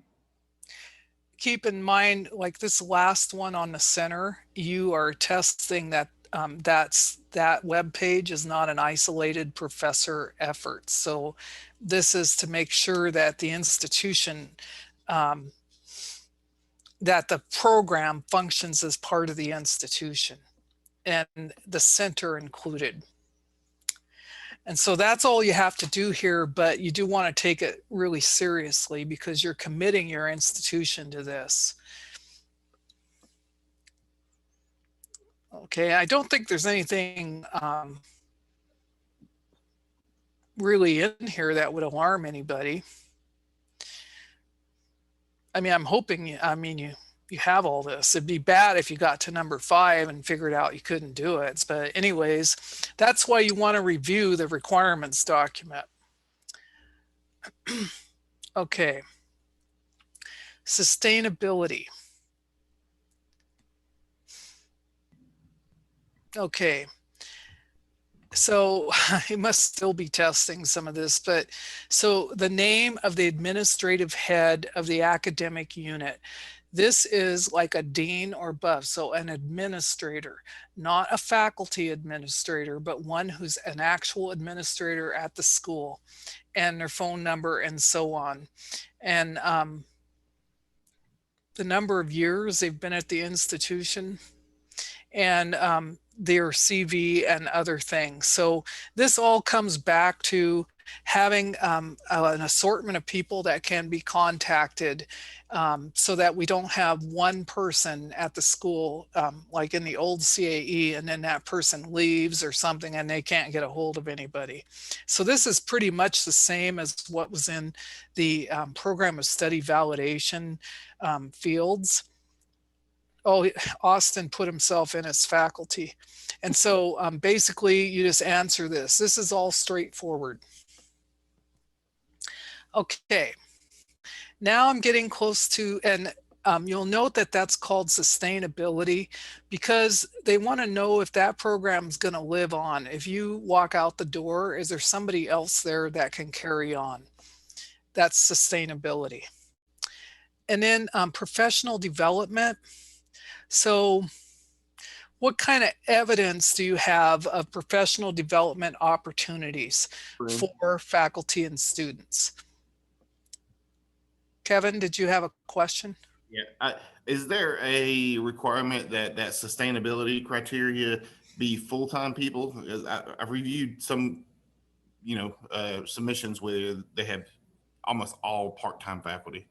Keep in mind, like this last one on the center, you are testing that that web page is not an isolated professor effort. So this is to make sure that the institution, that the program functions as part of the institution and the center included. And so that's all you have to do here, but you do want to take it really seriously because you're committing your institution to this. Okay, I don't think there's anything really in here that would alarm anybody. I mean, I'm hoping, you have all this. It'd be bad if you got to number 5 and figured out you couldn't do it. But anyways, that's why you want to review the requirements document. Okay. Sustainability. Okay. So I must still be testing some of this, but so the name of the administrative head of the academic unit. This is like a dean or above, so an administrator, not a faculty administrator, but one who's an actual administrator at the school, and their phone number and so on. And the number of years they've been at the institution, and their CV and other things. So this all comes back to having an assortment of people that can be contacted, so that we don't have one person at the school, like in the old CAE, and then that person leaves or something and they can't get a hold of anybody. So this is pretty much the same as what was in the program of study validation fields. Oh, Austin put himself in as faculty. And so basically you just answer this. This is all straightforward. Okay, now I'm getting close to, and you'll note that that's called sustainability because they want to know if that program is going to live on. If you walk out the door, is there somebody else there that can carry on? That's sustainability. And then professional development. So what kind of evidence do you have of professional development opportunities for faculty and students? Kevin, did you have a question? Yeah. Is there a requirement that sustainability criteria be full-time people? Because I've reviewed some, submissions where they have almost all part-time faculty.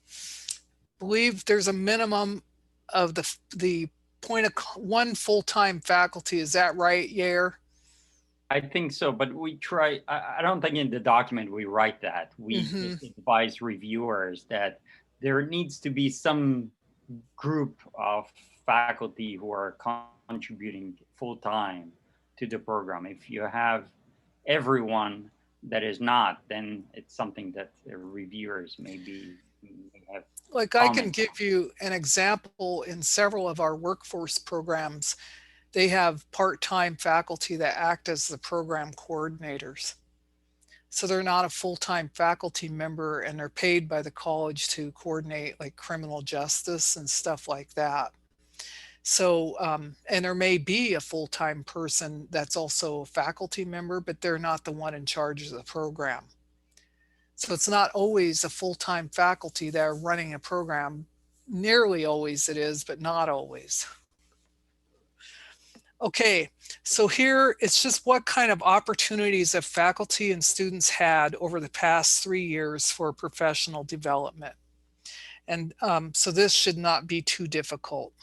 I believe there's a minimum of the one full-time faculty. Is that right, Yair? I think so, but we try, I don't think in the document we write that. We just advise reviewers that there needs to be some group of faculty who are contributing full-time to the program. If you have everyone that is not, then it's something that the reviewers may have. Like I can give you an example in several of our workforce programs. They have part-time faculty that act as the program coordinators. So they're not a full-time faculty member, and they're paid by the college to coordinate like criminal justice and stuff like that. So, and there may be a full-time person that's also a faculty member, but they're not the one in charge of the program. So it's not always a full-time faculty that are running a program. Nearly always it is, but not always. Okay, so here it's just what kind of opportunities have faculty and students had over the past 3 years for professional development. And so this should not be too difficult.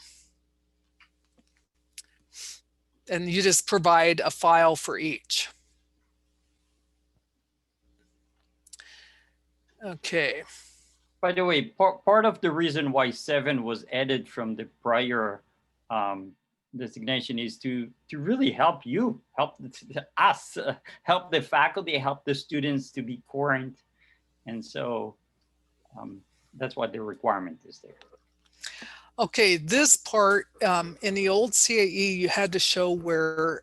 And you just provide a file for each. Okay. By the way, part of the reason why 7 was added from the prior designation is to really help you, help us, help the faculty, help the students to be current. And so that's why the requirement is there. Okay, this part in the old CAE, you had to show where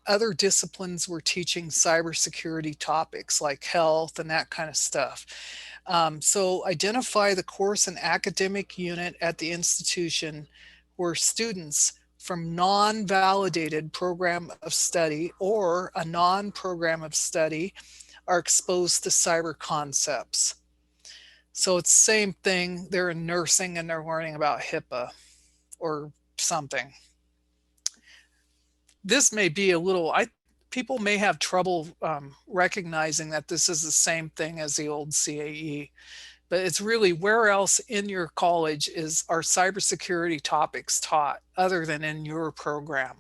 other disciplines were teaching cybersecurity topics like health and that kind of stuff. So identify the course and academic unit at the institution where students from non-validated program of study or a non-program of study are exposed to cyber concepts. So it's the same thing. They're in nursing and they're learning about HIPAA or something. This may be a little, people may have trouble recognizing that this is the same thing as the old CAE, but it's really where else in your college are cybersecurity topics taught other than in your program.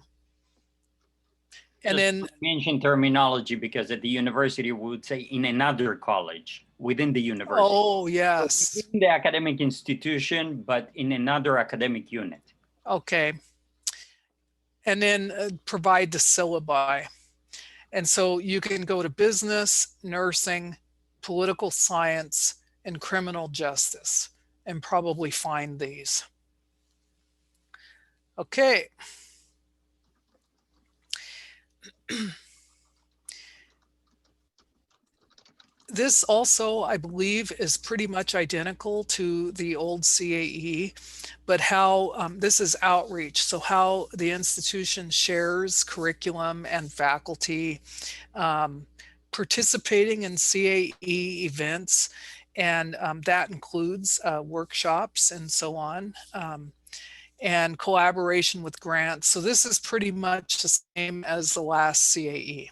And then mention terminology, because at the university we would say in another college within the university. Oh, yes. So within the academic institution, but in another academic unit. Okay. And then provide the syllabi. And so you can go to business, nursing, political science, and criminal justice and probably find these. Okay. This also, I believe, is pretty much identical to the old CAE, but how this is outreach. So how the institution shares curriculum and faculty, participating in CAE events, and that includes workshops and so on, and collaboration with grants. So this is pretty much the same as the last CAE.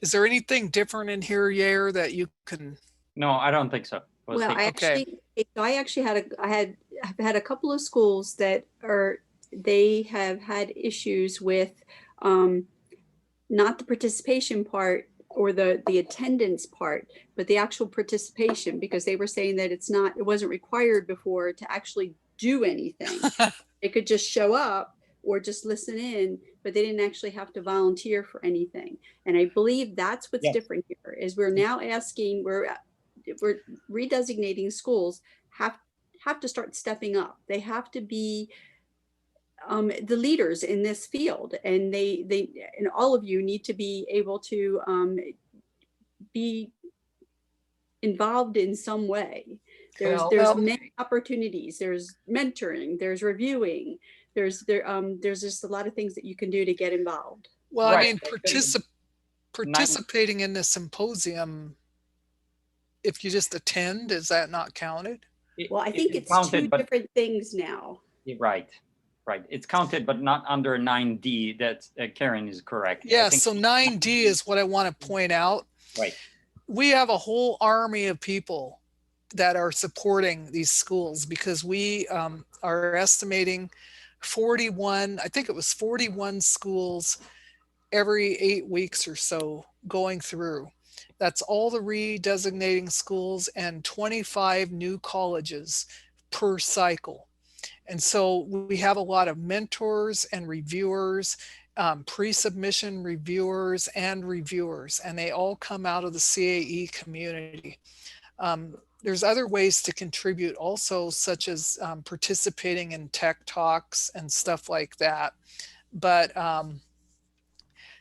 Is there anything different in here, Yair, that you can? No, I don't think so. Well, I actually have had a couple of schools that they have had issues with not the participation part or the attendance part, but the actual participation, because they were saying that it wasn't required before to actually do anything. They could just show up or just listen in, but they didn't actually have to volunteer for anything. And I believe that's what's different here, is we're now asking, we're redesignating schools have to start stepping up. They have to be the leaders in this field, and and all of you need to be able to be involved in some way. There's many opportunities. There's mentoring. There's reviewing. There's just a lot of things that you can do to get involved. Well, right. I mean, participating in the symposium, if you just attend, is that not counted? Well, I think it's counted, two different things now. Right. It's counted, but not under 9D. That Karen is correct. Yeah, so 9D is what I want to point out. Right. We have a whole army of people that are supporting these schools, because we are estimating 41, I think it was 41 schools every 8 weeks or so going through. That's all the redesignating schools and 25 new colleges per cycle. And so we have a lot of mentors and reviewers, pre-submission reviewers and reviewers, and they all come out of the CAE community. There's other ways to contribute also, such as participating in tech talks and stuff like that. But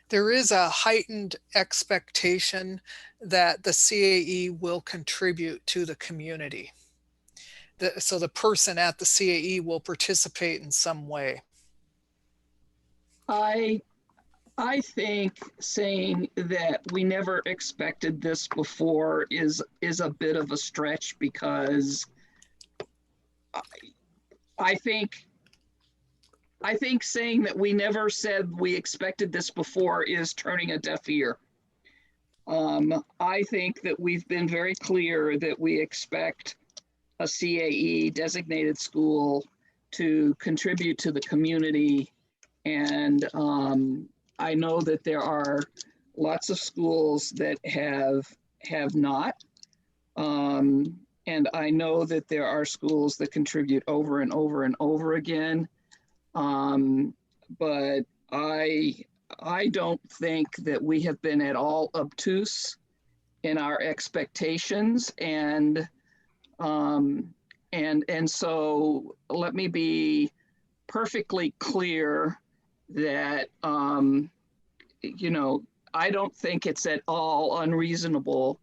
there is a heightened expectation that the CAE will contribute to the community. So the person at the CAE will participate in some way. I think saying that we never expected this before is a bit of a stretch, because I think saying that we never said we expected this before is turning a deaf ear. I think that we've been very clear that we expect a CAE designated school to contribute to the community. And I know that there are lots of schools that have not. And I know that there are schools that contribute over and over and over again. But I don't think that we have been at all obtuse in our expectations. And so let me be perfectly clear that, you know, I don't think it's at all unreasonable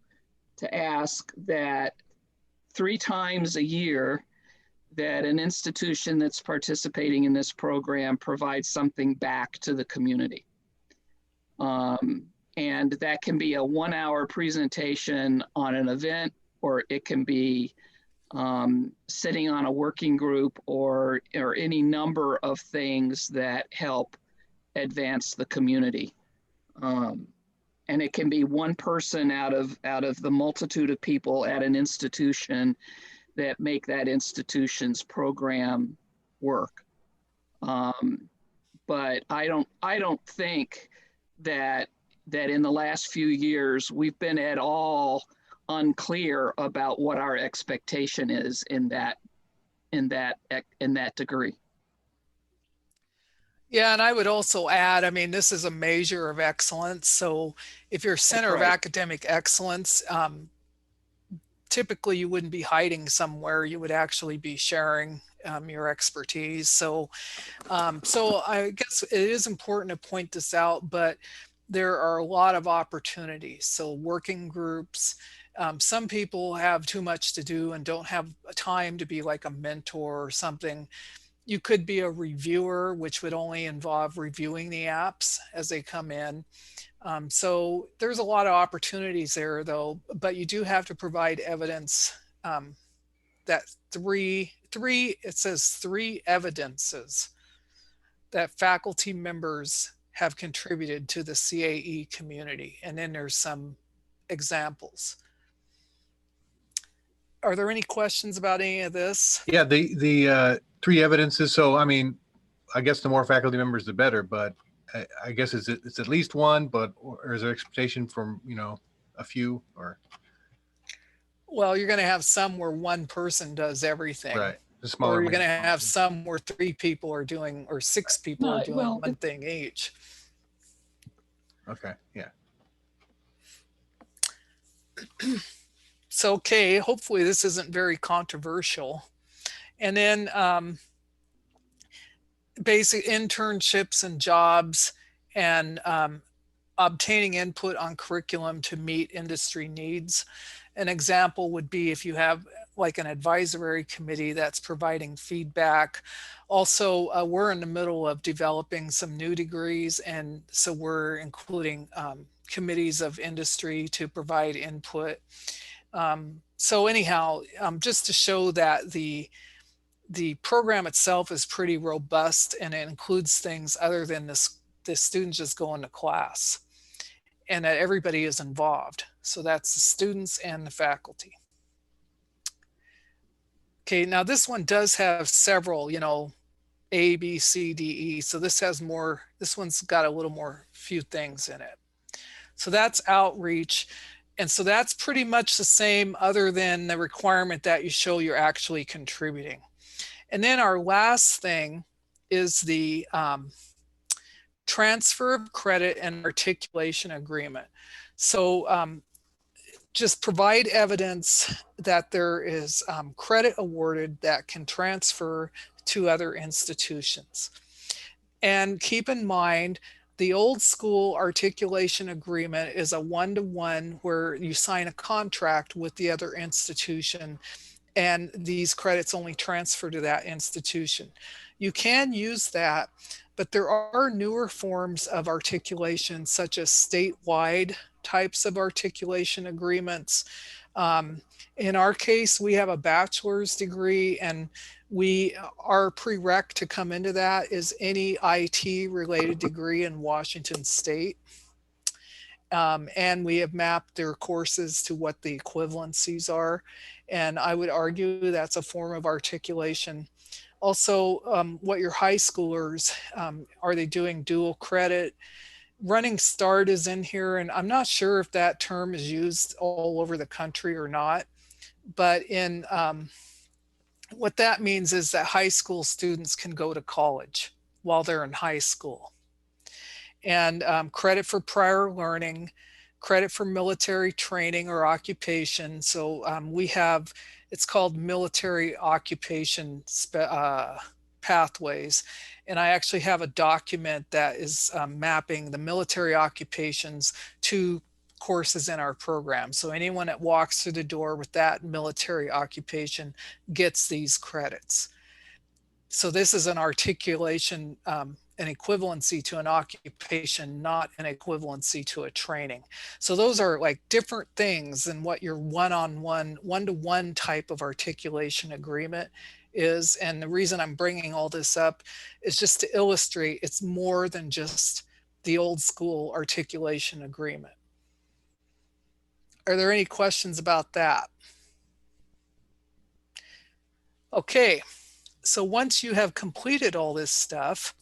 to ask that 3 times a year that an institution that's participating in this program provides something back to the community. And that can be a 1-hour presentation on an event, or it can be sitting on a working group, or any number of things that help advance the community. And it can be one person out of the multitude of people at an institution that make that institution's program work. But I don't think that in the last few years we've been at all unclear about what our expectation is in that degree. Yeah, and I would also add, I mean, this is a measure of excellence. So if you're a center of academic excellence, typically you wouldn't be hiding somewhere. You would actually be sharing your expertise. So I guess it is important to point this out, but there are a lot of opportunities. So working groups, some people have too much to do and don't have time to be like a mentor or something. You could be a reviewer, which would only involve reviewing the apps as they come in. So there's a lot of opportunities there, though, but you do have to provide evidence that it says 3 evidences that faculty members have contributed to the CAE community. And then there's some examples. Are there any questions about any of this? Yeah, the 3 evidences. So, I mean, I guess the more faculty members, the better, but I guess it's at least one, but or is there expectation from, you know, a few, or? Well, you're going to have some where one person does everything. Right. Or you're going to have some where 3 people are doing, or 6 people are doing one thing each. Okay. Yeah. So, okay, hopefully this isn't very controversial. And then basic internships and jobs, and obtaining input on curriculum to meet industry needs. An example would be if you have like an advisory committee that's providing feedback. Also, we're in the middle of developing some new degrees, and so we're including committees of industry to provide input. So anyhow, just to show that the program itself is pretty robust, and it includes things other than the students just going to class, and that everybody is involved. So that's the students and the faculty. Okay, now this one does have several, A, B, C, D, E. So this has more, this one's got a little more few things in it. So that's outreach. And so that's pretty much the same other than the requirement that you show you're actually contributing. And then our last thing is the transfer of credit and articulation agreement. So just provide evidence that there is credit awarded that can transfer to other institutions. And keep in mind, the old school articulation agreement is a one-to-one where you sign a contract with the other institution and these credits only transfer to that institution. You can use that, but there are newer forms of articulation such as statewide types of articulation agreements. In our case, we have a bachelor's degree, and our prereq to come into that is any IT related degree in Washington State. And we have mapped their courses to what the equivalencies are. And I would argue that's a form of articulation. Also, what your high schoolers, are they doing dual credit? Running Start is in here, and I'm not sure if that term is used all over the country or not. But in what that means is that high school students can go to college while they're in high school. And credit for prior learning, credit for military training or occupation. So we have, it's called military occupation pathways. And I actually have a document that is mapping the military occupations to courses in our program. So anyone that walks through the door with that military occupation gets these credits. So this is an articulation, an equivalency to an occupation, not an equivalency to a training. So those are like different things than what your one-on-one, one-to-one type of articulation agreement is. And the reason I'm bringing all this up is just to illustrate it's more than just the old school articulation agreement. Are there any questions about that? Okay, so once you have completed all this stuff,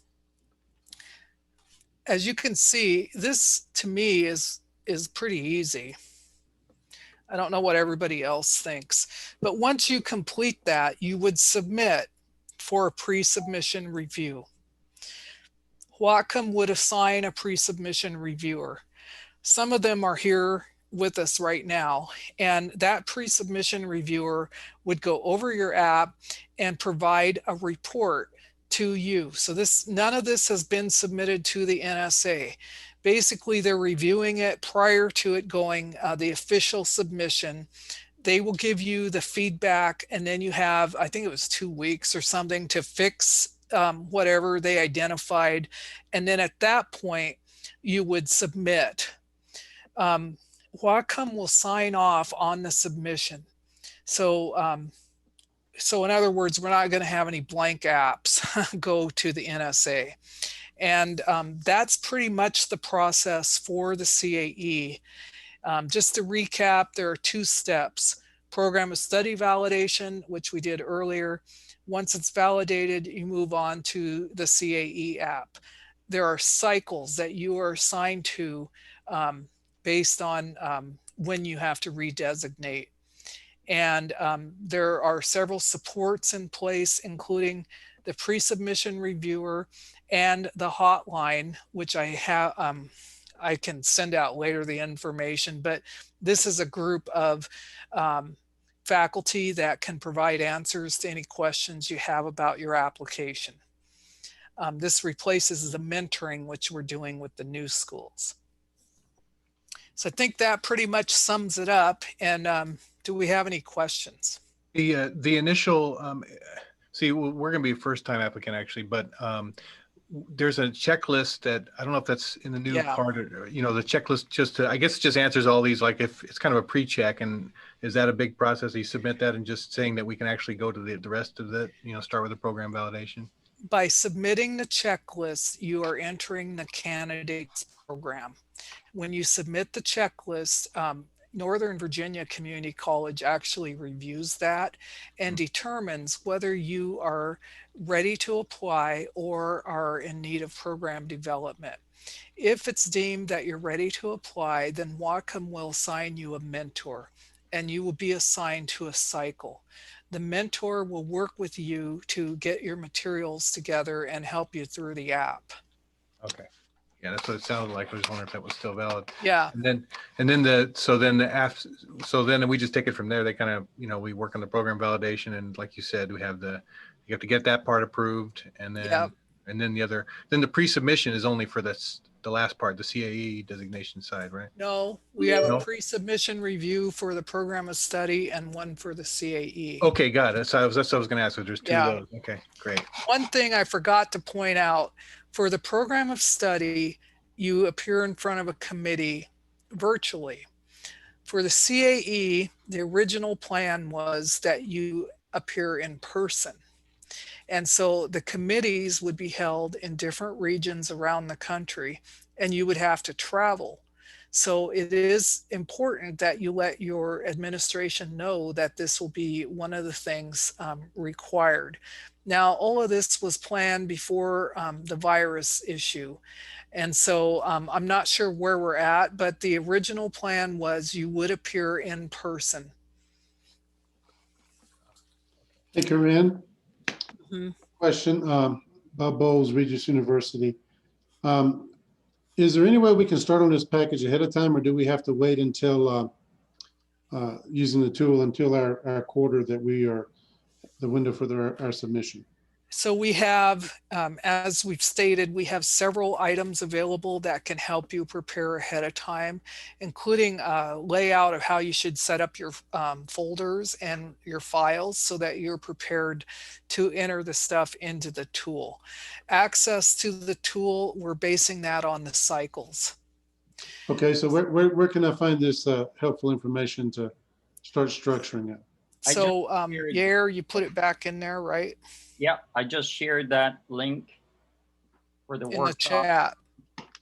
as you can see, this to me is pretty easy. I don't know what everybody else thinks, but once you complete that, you would submit for a pre-submission review. Whatcom would assign a pre-submission reviewer. Some of them are here with us right now, and that pre-submission reviewer would go over your app and provide a report to you. So none of this has been submitted to the NSA. Basically, they're reviewing it prior to it going the official submission. They will give you the feedback, and then you have, I think it was 2 weeks or something to fix whatever they identified. And then at that point, you would submit. Whatcom will sign off on the submission. So, so in other words, we're not going to have any blank apps go to the NSA. And that's pretty much the process for the CAE. Just to recap, there are 2 steps. Program of study validation, which we did earlier. Once it's validated, you move on to the CAE app. There are cycles that you are assigned to based on when you have to redesignate. And there are several supports in place, including the pre-submission reviewer and the hotline, which I have, I can send out later the information, but this is a group of faculty that can provide answers to any questions you have about your application. This replaces the mentoring, which we're doing with the new schools. So I think that pretty much sums it up. And do we have any questions? The initial, see, we're going to be a first-time applicant actually, but there's a checklist that I don't know if that's in the new part, or, the checklist just to, I guess it just answers all these, like if it's kind of a pre-check, and is that a big process? You submit that and just saying that we can actually go to the rest of it, start with the program validation? By submitting the checklist, you are entering the candidate's program. When you submit the checklist, Northern Virginia Community College actually reviews that and determines whether you are ready to apply or are in need of program development. If it's deemed that you're ready to apply, then Whatcom will assign you a mentor and you will be assigned to a cycle. The mentor will work with you to get your materials together and help you through the app. Okay. Yeah, that's what it sounded like. I was wondering if that was still valid. Yeah. So then we just take it from there. They kind of, we work on the program validation, and like you said, you have to get that part approved, and then Yep. and then the pre-submission is only for the last part, the CAE designation side, right? No, we have No? a pre-submission review for the program of study and one for the CAE. Okay, got it. So that's what I was going to ask. So there's two Yeah. of those. Okay, great. One thing I forgot to point out, for the program of study, you appear in front of a committee virtually. For the CAE, the original plan was that you appear in person. And so the committees would be held in different regions around the country, and you would have to travel. So it is important that you let your administration know that this will be one of the things required. Now, all of this was planned before the virus issue. And so I'm not sure where we're at, but the original plan was you would appear in person. Hey, Corinne. Question, Bob Bowles, Regis University. Is there any way we can start on this package ahead of time, or do we have to wait until using the tool until our quarter that we are the window for our submission? So we have, as we've stated, we have several items available that can help you prepare ahead of time, including a layout of how you should set up your folders and your files so that you're prepared to enter the stuff into the tool. Access to the tool, we're basing that on the cycles. Okay, so where can I find this helpful information to start structuring it? So Yair, you put it back in there, right? Yeah, I just shared that link for the workshop. In the chat.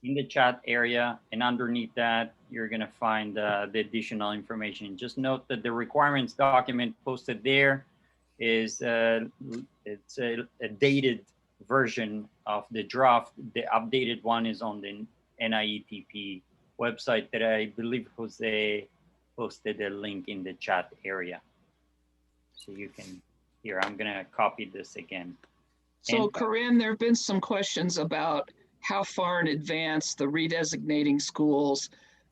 In the chat area, and underneath that, you're gonna find the additional information. Just note that the requirements document posted there is it's a dated version of the draft. The updated one is on the NIETP website that I believe Jose posted a link in the chat area. So you can, here, I'm gonna copy this again. So Corinne, there have been some questions about how far in advance the redesignating schools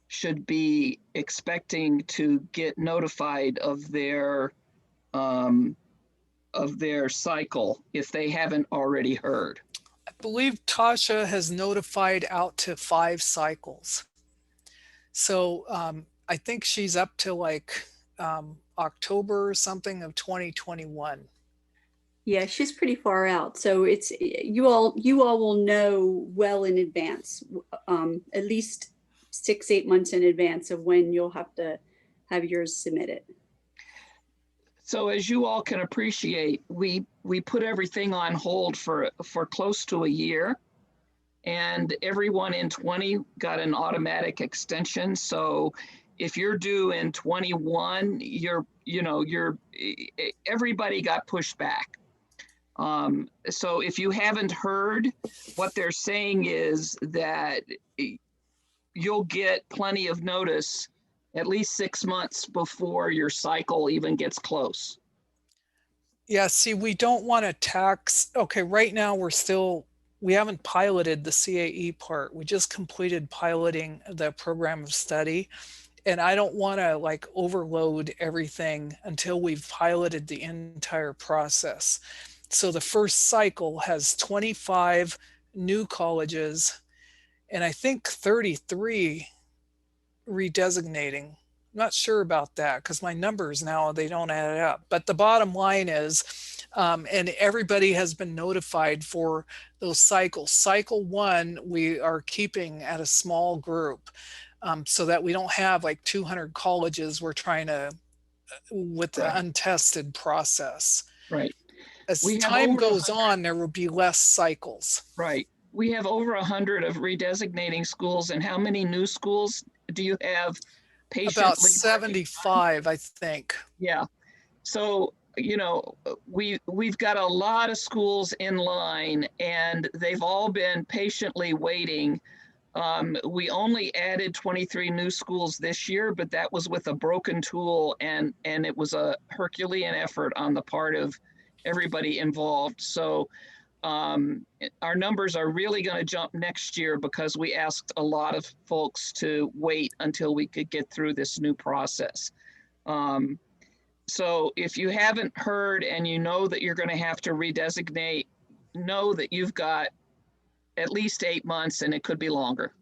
should be expecting to get notified of their cycle if they haven't already heard. I believe Tasha has notified out to 5 cycles. So I think she's up to like October or something of 2021. Yeah, she's pretty far out. So it's you all will know well in advance, at least 6-8 months in advance of when you'll have to have yours submitted. So as you all can appreciate, we put everything on hold for close to a year, and everyone in 20 got an automatic extension. So if you're due in 21, everybody got pushed back. So if you haven't heard, what they're saying is that you'll get plenty of notice at least 6 months before your cycle even gets close. Yeah, see, we don't want to tax. Okay, right now we haven't piloted the CAE part. We just completed piloting the program of study. And I don't want to like overload everything until we've piloted the entire process. So the first cycle has 25 new colleges and I think 33 redesignating. I'm not sure about that because my numbers now, they don't add up. But the bottom line is, and everybody has been notified for those cycles. Cycle 1, we are keeping at a small group so that we don't have like 200 colleges we're trying to, with the untested process. Right. As time goes on, there will be less cycles. Right. We have over 100 of redesignating schools, and how many new schools do you have? patiently. About 75, I think. Yeah. So, you know, we've got a lot of schools in line and they've all been patiently waiting. We only added 23 new schools this year, but that was with a broken tool and it was a Herculean effort on the part of everybody involved. So our numbers are really going to jump next year because we asked a lot of folks to wait until we could get through this new process. So if you haven't heard and you know that you're going to have to redesignate, know that you've got at least 8 months and it could be longer.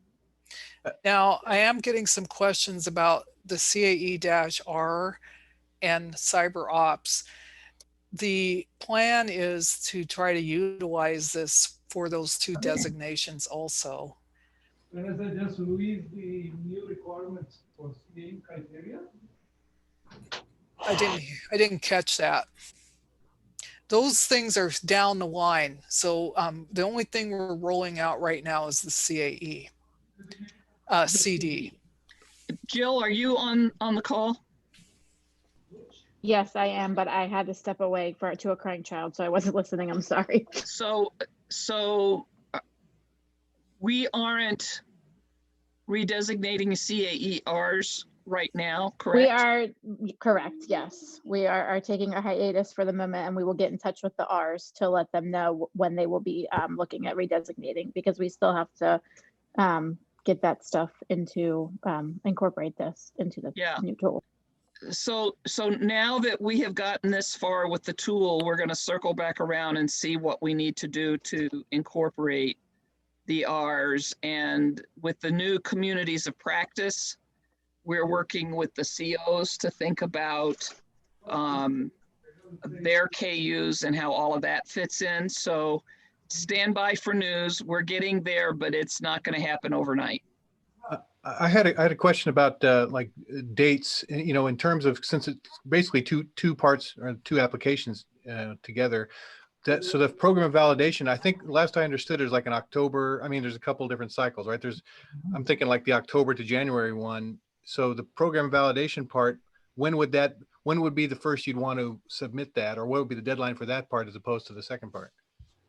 Now, I am getting some questions about the CAE-R and cyber ops. The plan is to try to utilize this for those two designations also. When I say just release the new requirements for CAE criteria? I didn't catch that. Those things are down the line. So the only thing we're rolling out right now is the CAE, CD. Jill, are you on the call? Yes, I am, but I had to step away to a crying child, so I wasn't listening. I'm sorry. So we aren't redesignating CAE-Rs right now, correct? We are correct. Yes, we are taking a hiatus for the moment, and we will get in touch with the Rs to let them know when they will be looking at redesignating, because we still have to get that stuff into incorporate this into the new tool. So now that we have gotten this far with the tool, we're going to circle back around and see what we need to do to incorporate the Rs. And with the new communities of practice, we're working with the COs to think about their KUs and how all of that fits in. So stand by for news. We're getting there, but it's not going to happen overnight. I had a question about like dates, you know, in terms of, since it's basically two parts or two applications together. So the program of validation, I think last I understood is like in October. I mean, there's a couple different cycles, right? I'm thinking like the October to January one. So the program validation part, when would be the first you'd want to submit that, or what would be the deadline for that part as opposed to the second part?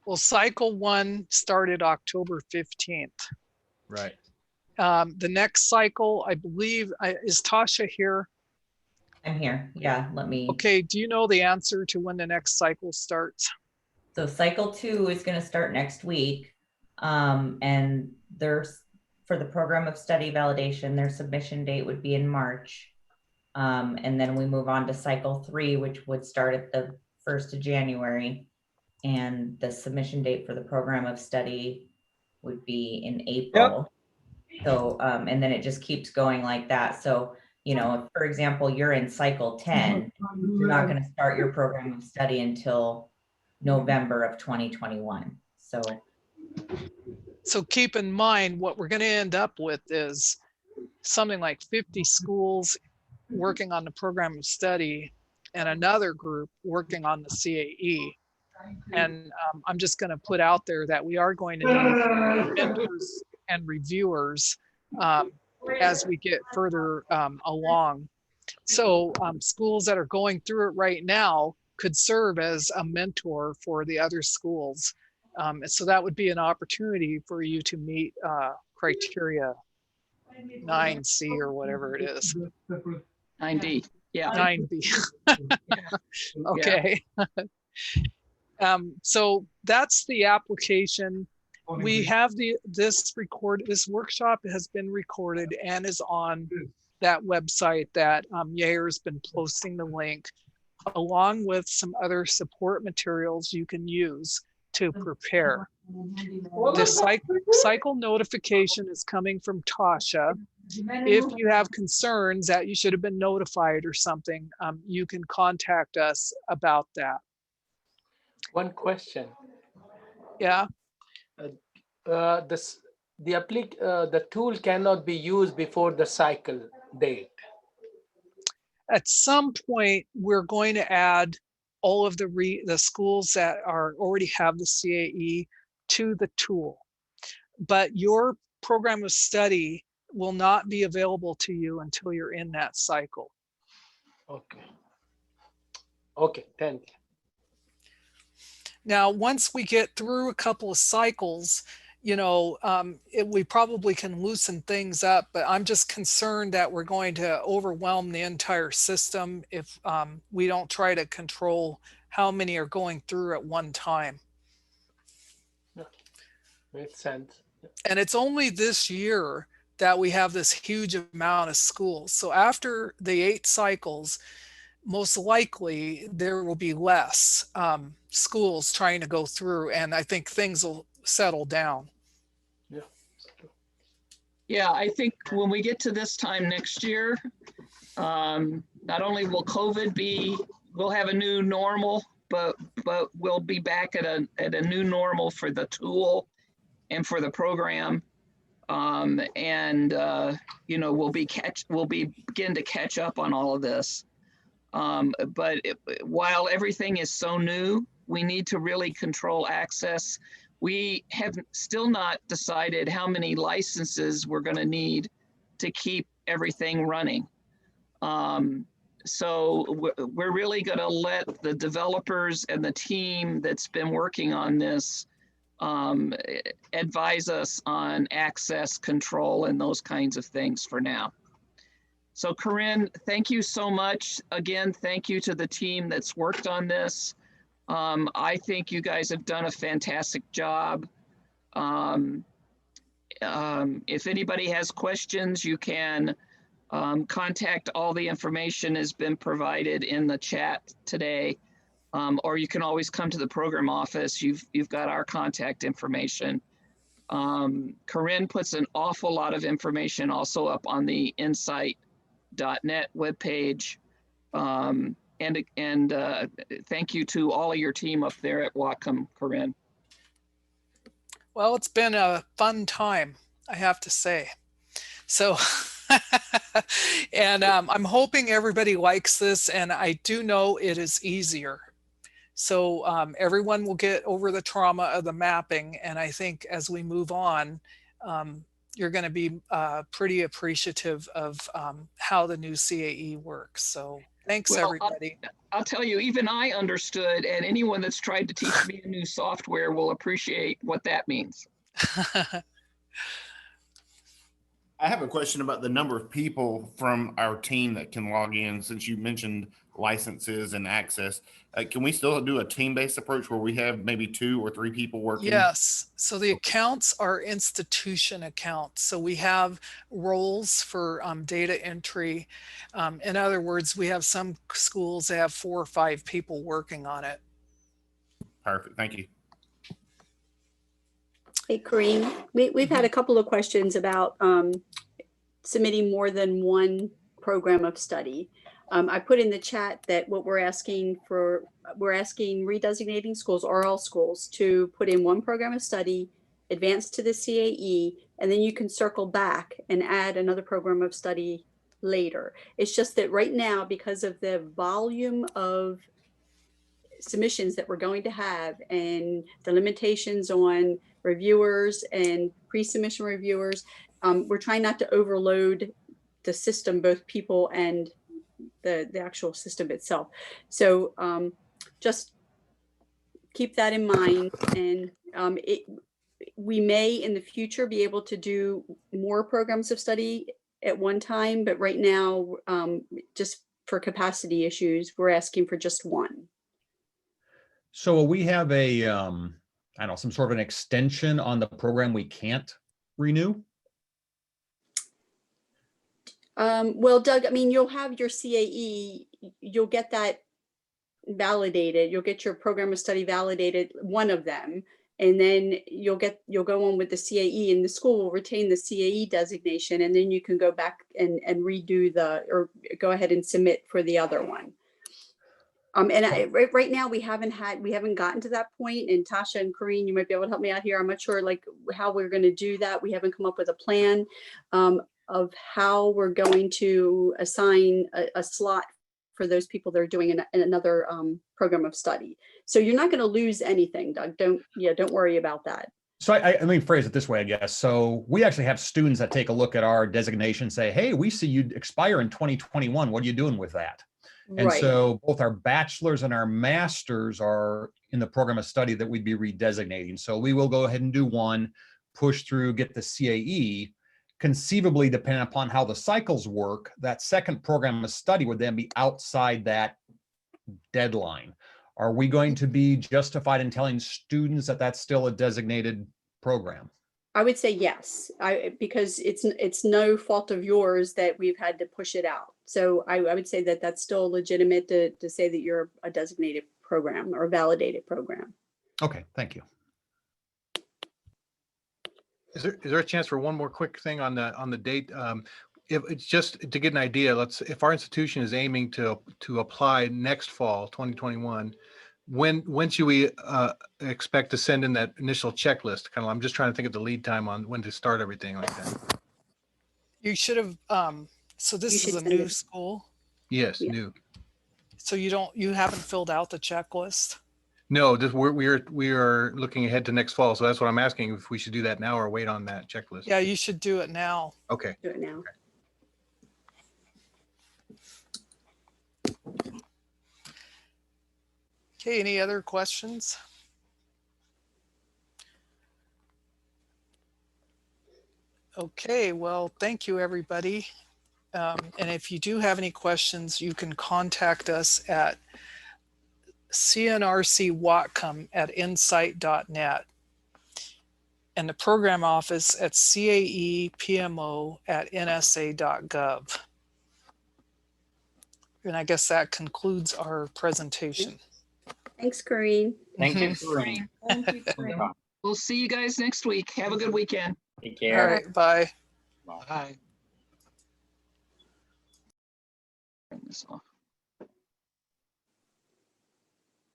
Well, cycle 1 started October 15th. Right. The next cycle, I believe, is Tasha here? I'm here. Yeah, let me. Okay, do you know the answer to when the next cycle starts? So cycle 2 is going to start next week. And there's, for the program of study validation, their submission date would be in March. And then we move on to cycle 3, which would start at the 1st of January. And the submission date for the program of study would be in April. Yep. So, and then it just keeps going like that. So, you know, if, for example, you're in cycle 10, you're not going to start your program of study until November of 2021. So keep in mind, what we're going to end up with is something like 50 schools working on the program of study and another group working on the CAE. And I'm just going to put out there that we are going to need mentors and reviewers as we get further along. So schools that are going through it right now could serve as a mentor for the other schools. So that would be an opportunity for you to meet criteria 9C or whatever it is. 9D, yeah. 9B. Okay. So that's the application. We have this workshop has been recorded and is on that website that Yair's been posting the link, along with some other support materials you can use to prepare. The cycle notification is coming from Tasha. If you have concerns that you should have been notified or something, you can contact us about that. One question. Yeah. The tool cannot be used before the cycle date. At some point, we're going to add all of the schools that already have the CAE to the tool. But your program of study will not be available to you until you're in that cycle. Okay. Okay, thank you. Now, once we get through a couple of cycles, you know, we probably can loosen things up, but I'm just concerned that we're going to overwhelm the entire system if we don't try to control how many are going through at one time. Makes sense. And it's only this year that we have this huge amount of schools. So after the 8 cycles, most likely there will be less schools trying to go through, and I think things will settle down. Yeah, I think when we get to this time next year, not only will COVID we'll have a new normal, but we'll be back at a new normal for the tool and for the program. You know, we'll begin to catch up on all of this. But while everything is so new, we need to really control access. We have still not decided how many licenses we're going to need to keep everything running. So we're really going to let the developers and the team that's been working on this advise us on access control and those kinds of things for now. So Corinne, thank you so much. Again, thank you to the team that's worked on this. I think you guys have done a fantastic job. If anybody has questions, you can contact. All the information has been provided in the chat today, or you can always come to the program office. You've got our contact information. Corinne puts an awful lot of information also up on the Insight.net webpage. And thank you to all of your team up there at Whatcom, Corinne. Well, it's been a fun time, I have to say. So, and I'm hoping everybody likes this, and I do know it is easier. So everyone will get over the trauma of the mapping, and I think as we move on, you're going to be pretty appreciative of how the new CAE works. So thanks, everybody. I'll tell you, even I understood, and anyone that's tried to teach me a new software will appreciate what that means. I have a question about the number of people from our team that can log in, since you mentioned licenses and access. Can we still do a team-based approach where we have maybe 2 or 3 people working? Yes. So the accounts are institution accounts. So we have roles for data entry. In other words, we have some schools that have 4 or 5 people working on it. Perfect. Thank you. Hey, Kareem, we've had a couple of questions about submitting more than one program of study. I put in the chat that what we're asking redesignating schools or all schools to put in one program of study, advance to the CAE, and then you can circle back and add another program of study later. It's just that right now, because of the volume of submissions that we're going to have and the limitations on reviewers and pre-submission reviewers, we're trying not to overload the system, both people and the actual system itself. So just keep that in mind, and we may in the future be able to do more programs of study at one time, but right now, just for capacity issues, we're asking for just one. So will we have a, I don't know, some sort of an extension on the program we can't renew? Well, Doug, I mean, you'll have your CAE, you'll get that validated. You'll get your program of study validated, one of them, and then you'll go on with the CAE, and the school will retain the CAE designation, and then you can go back and redo or go ahead and submit for the other one. Right now we haven't gotten to that point, and Tasha and Corrine, you might be able to help me out here. I'm not sure like how we're going to do that. We haven't come up with a plan of how we're going to assign a slot for those people that are doing another program of study. So you're not going to lose anything, Doug. Don't worry about that. So I mean, phrase it this way, I guess. So we actually have students that take a look at our designation and say, hey, we see you expire in 2021. What are you doing with that? And Right. so both our bachelors and our masters are in the program of study that we'd be redesignating. So we will go ahead and do one, push through, get the CAE. Conceivably, depending upon how the cycles work, that second program of study would then be outside that deadline. Are we going to be justified in telling students that that's still a designated program? I would say yes, because it's no fault of yours that we've had to push it out. So I would say that that's still legitimate to say that you're a designated program or a validated program. Okay, thank you. Is there a chance for one more quick thing on the date? If it's just to get an idea, if our institution is aiming to apply next fall, 2021, when should we expect to send in that initial checklist? Kind of, I'm just trying to think of the lead time on when to start everything like that. You should have, so this is a new school? Yes, new. So you haven't filled out the checklist? No, just we are looking ahead to next fall. So that's what I'm asking, if we should do that now or wait on that checklist. Yeah, you should do it now. Okay. Do it now. Okay, any other questions? Okay, well, thank you, everybody. And if you do have any questions, you can contact us at cnrc.whatcom@insight.net and the program office at caepmo@nsa.gov. And I guess that concludes our presentation. Thanks, Corrine. Thank you, Corrine. Thank you, Corrine. We'll see you guys next week. Have a good weekend. Take care. All right, bye. Bye. Turn this off.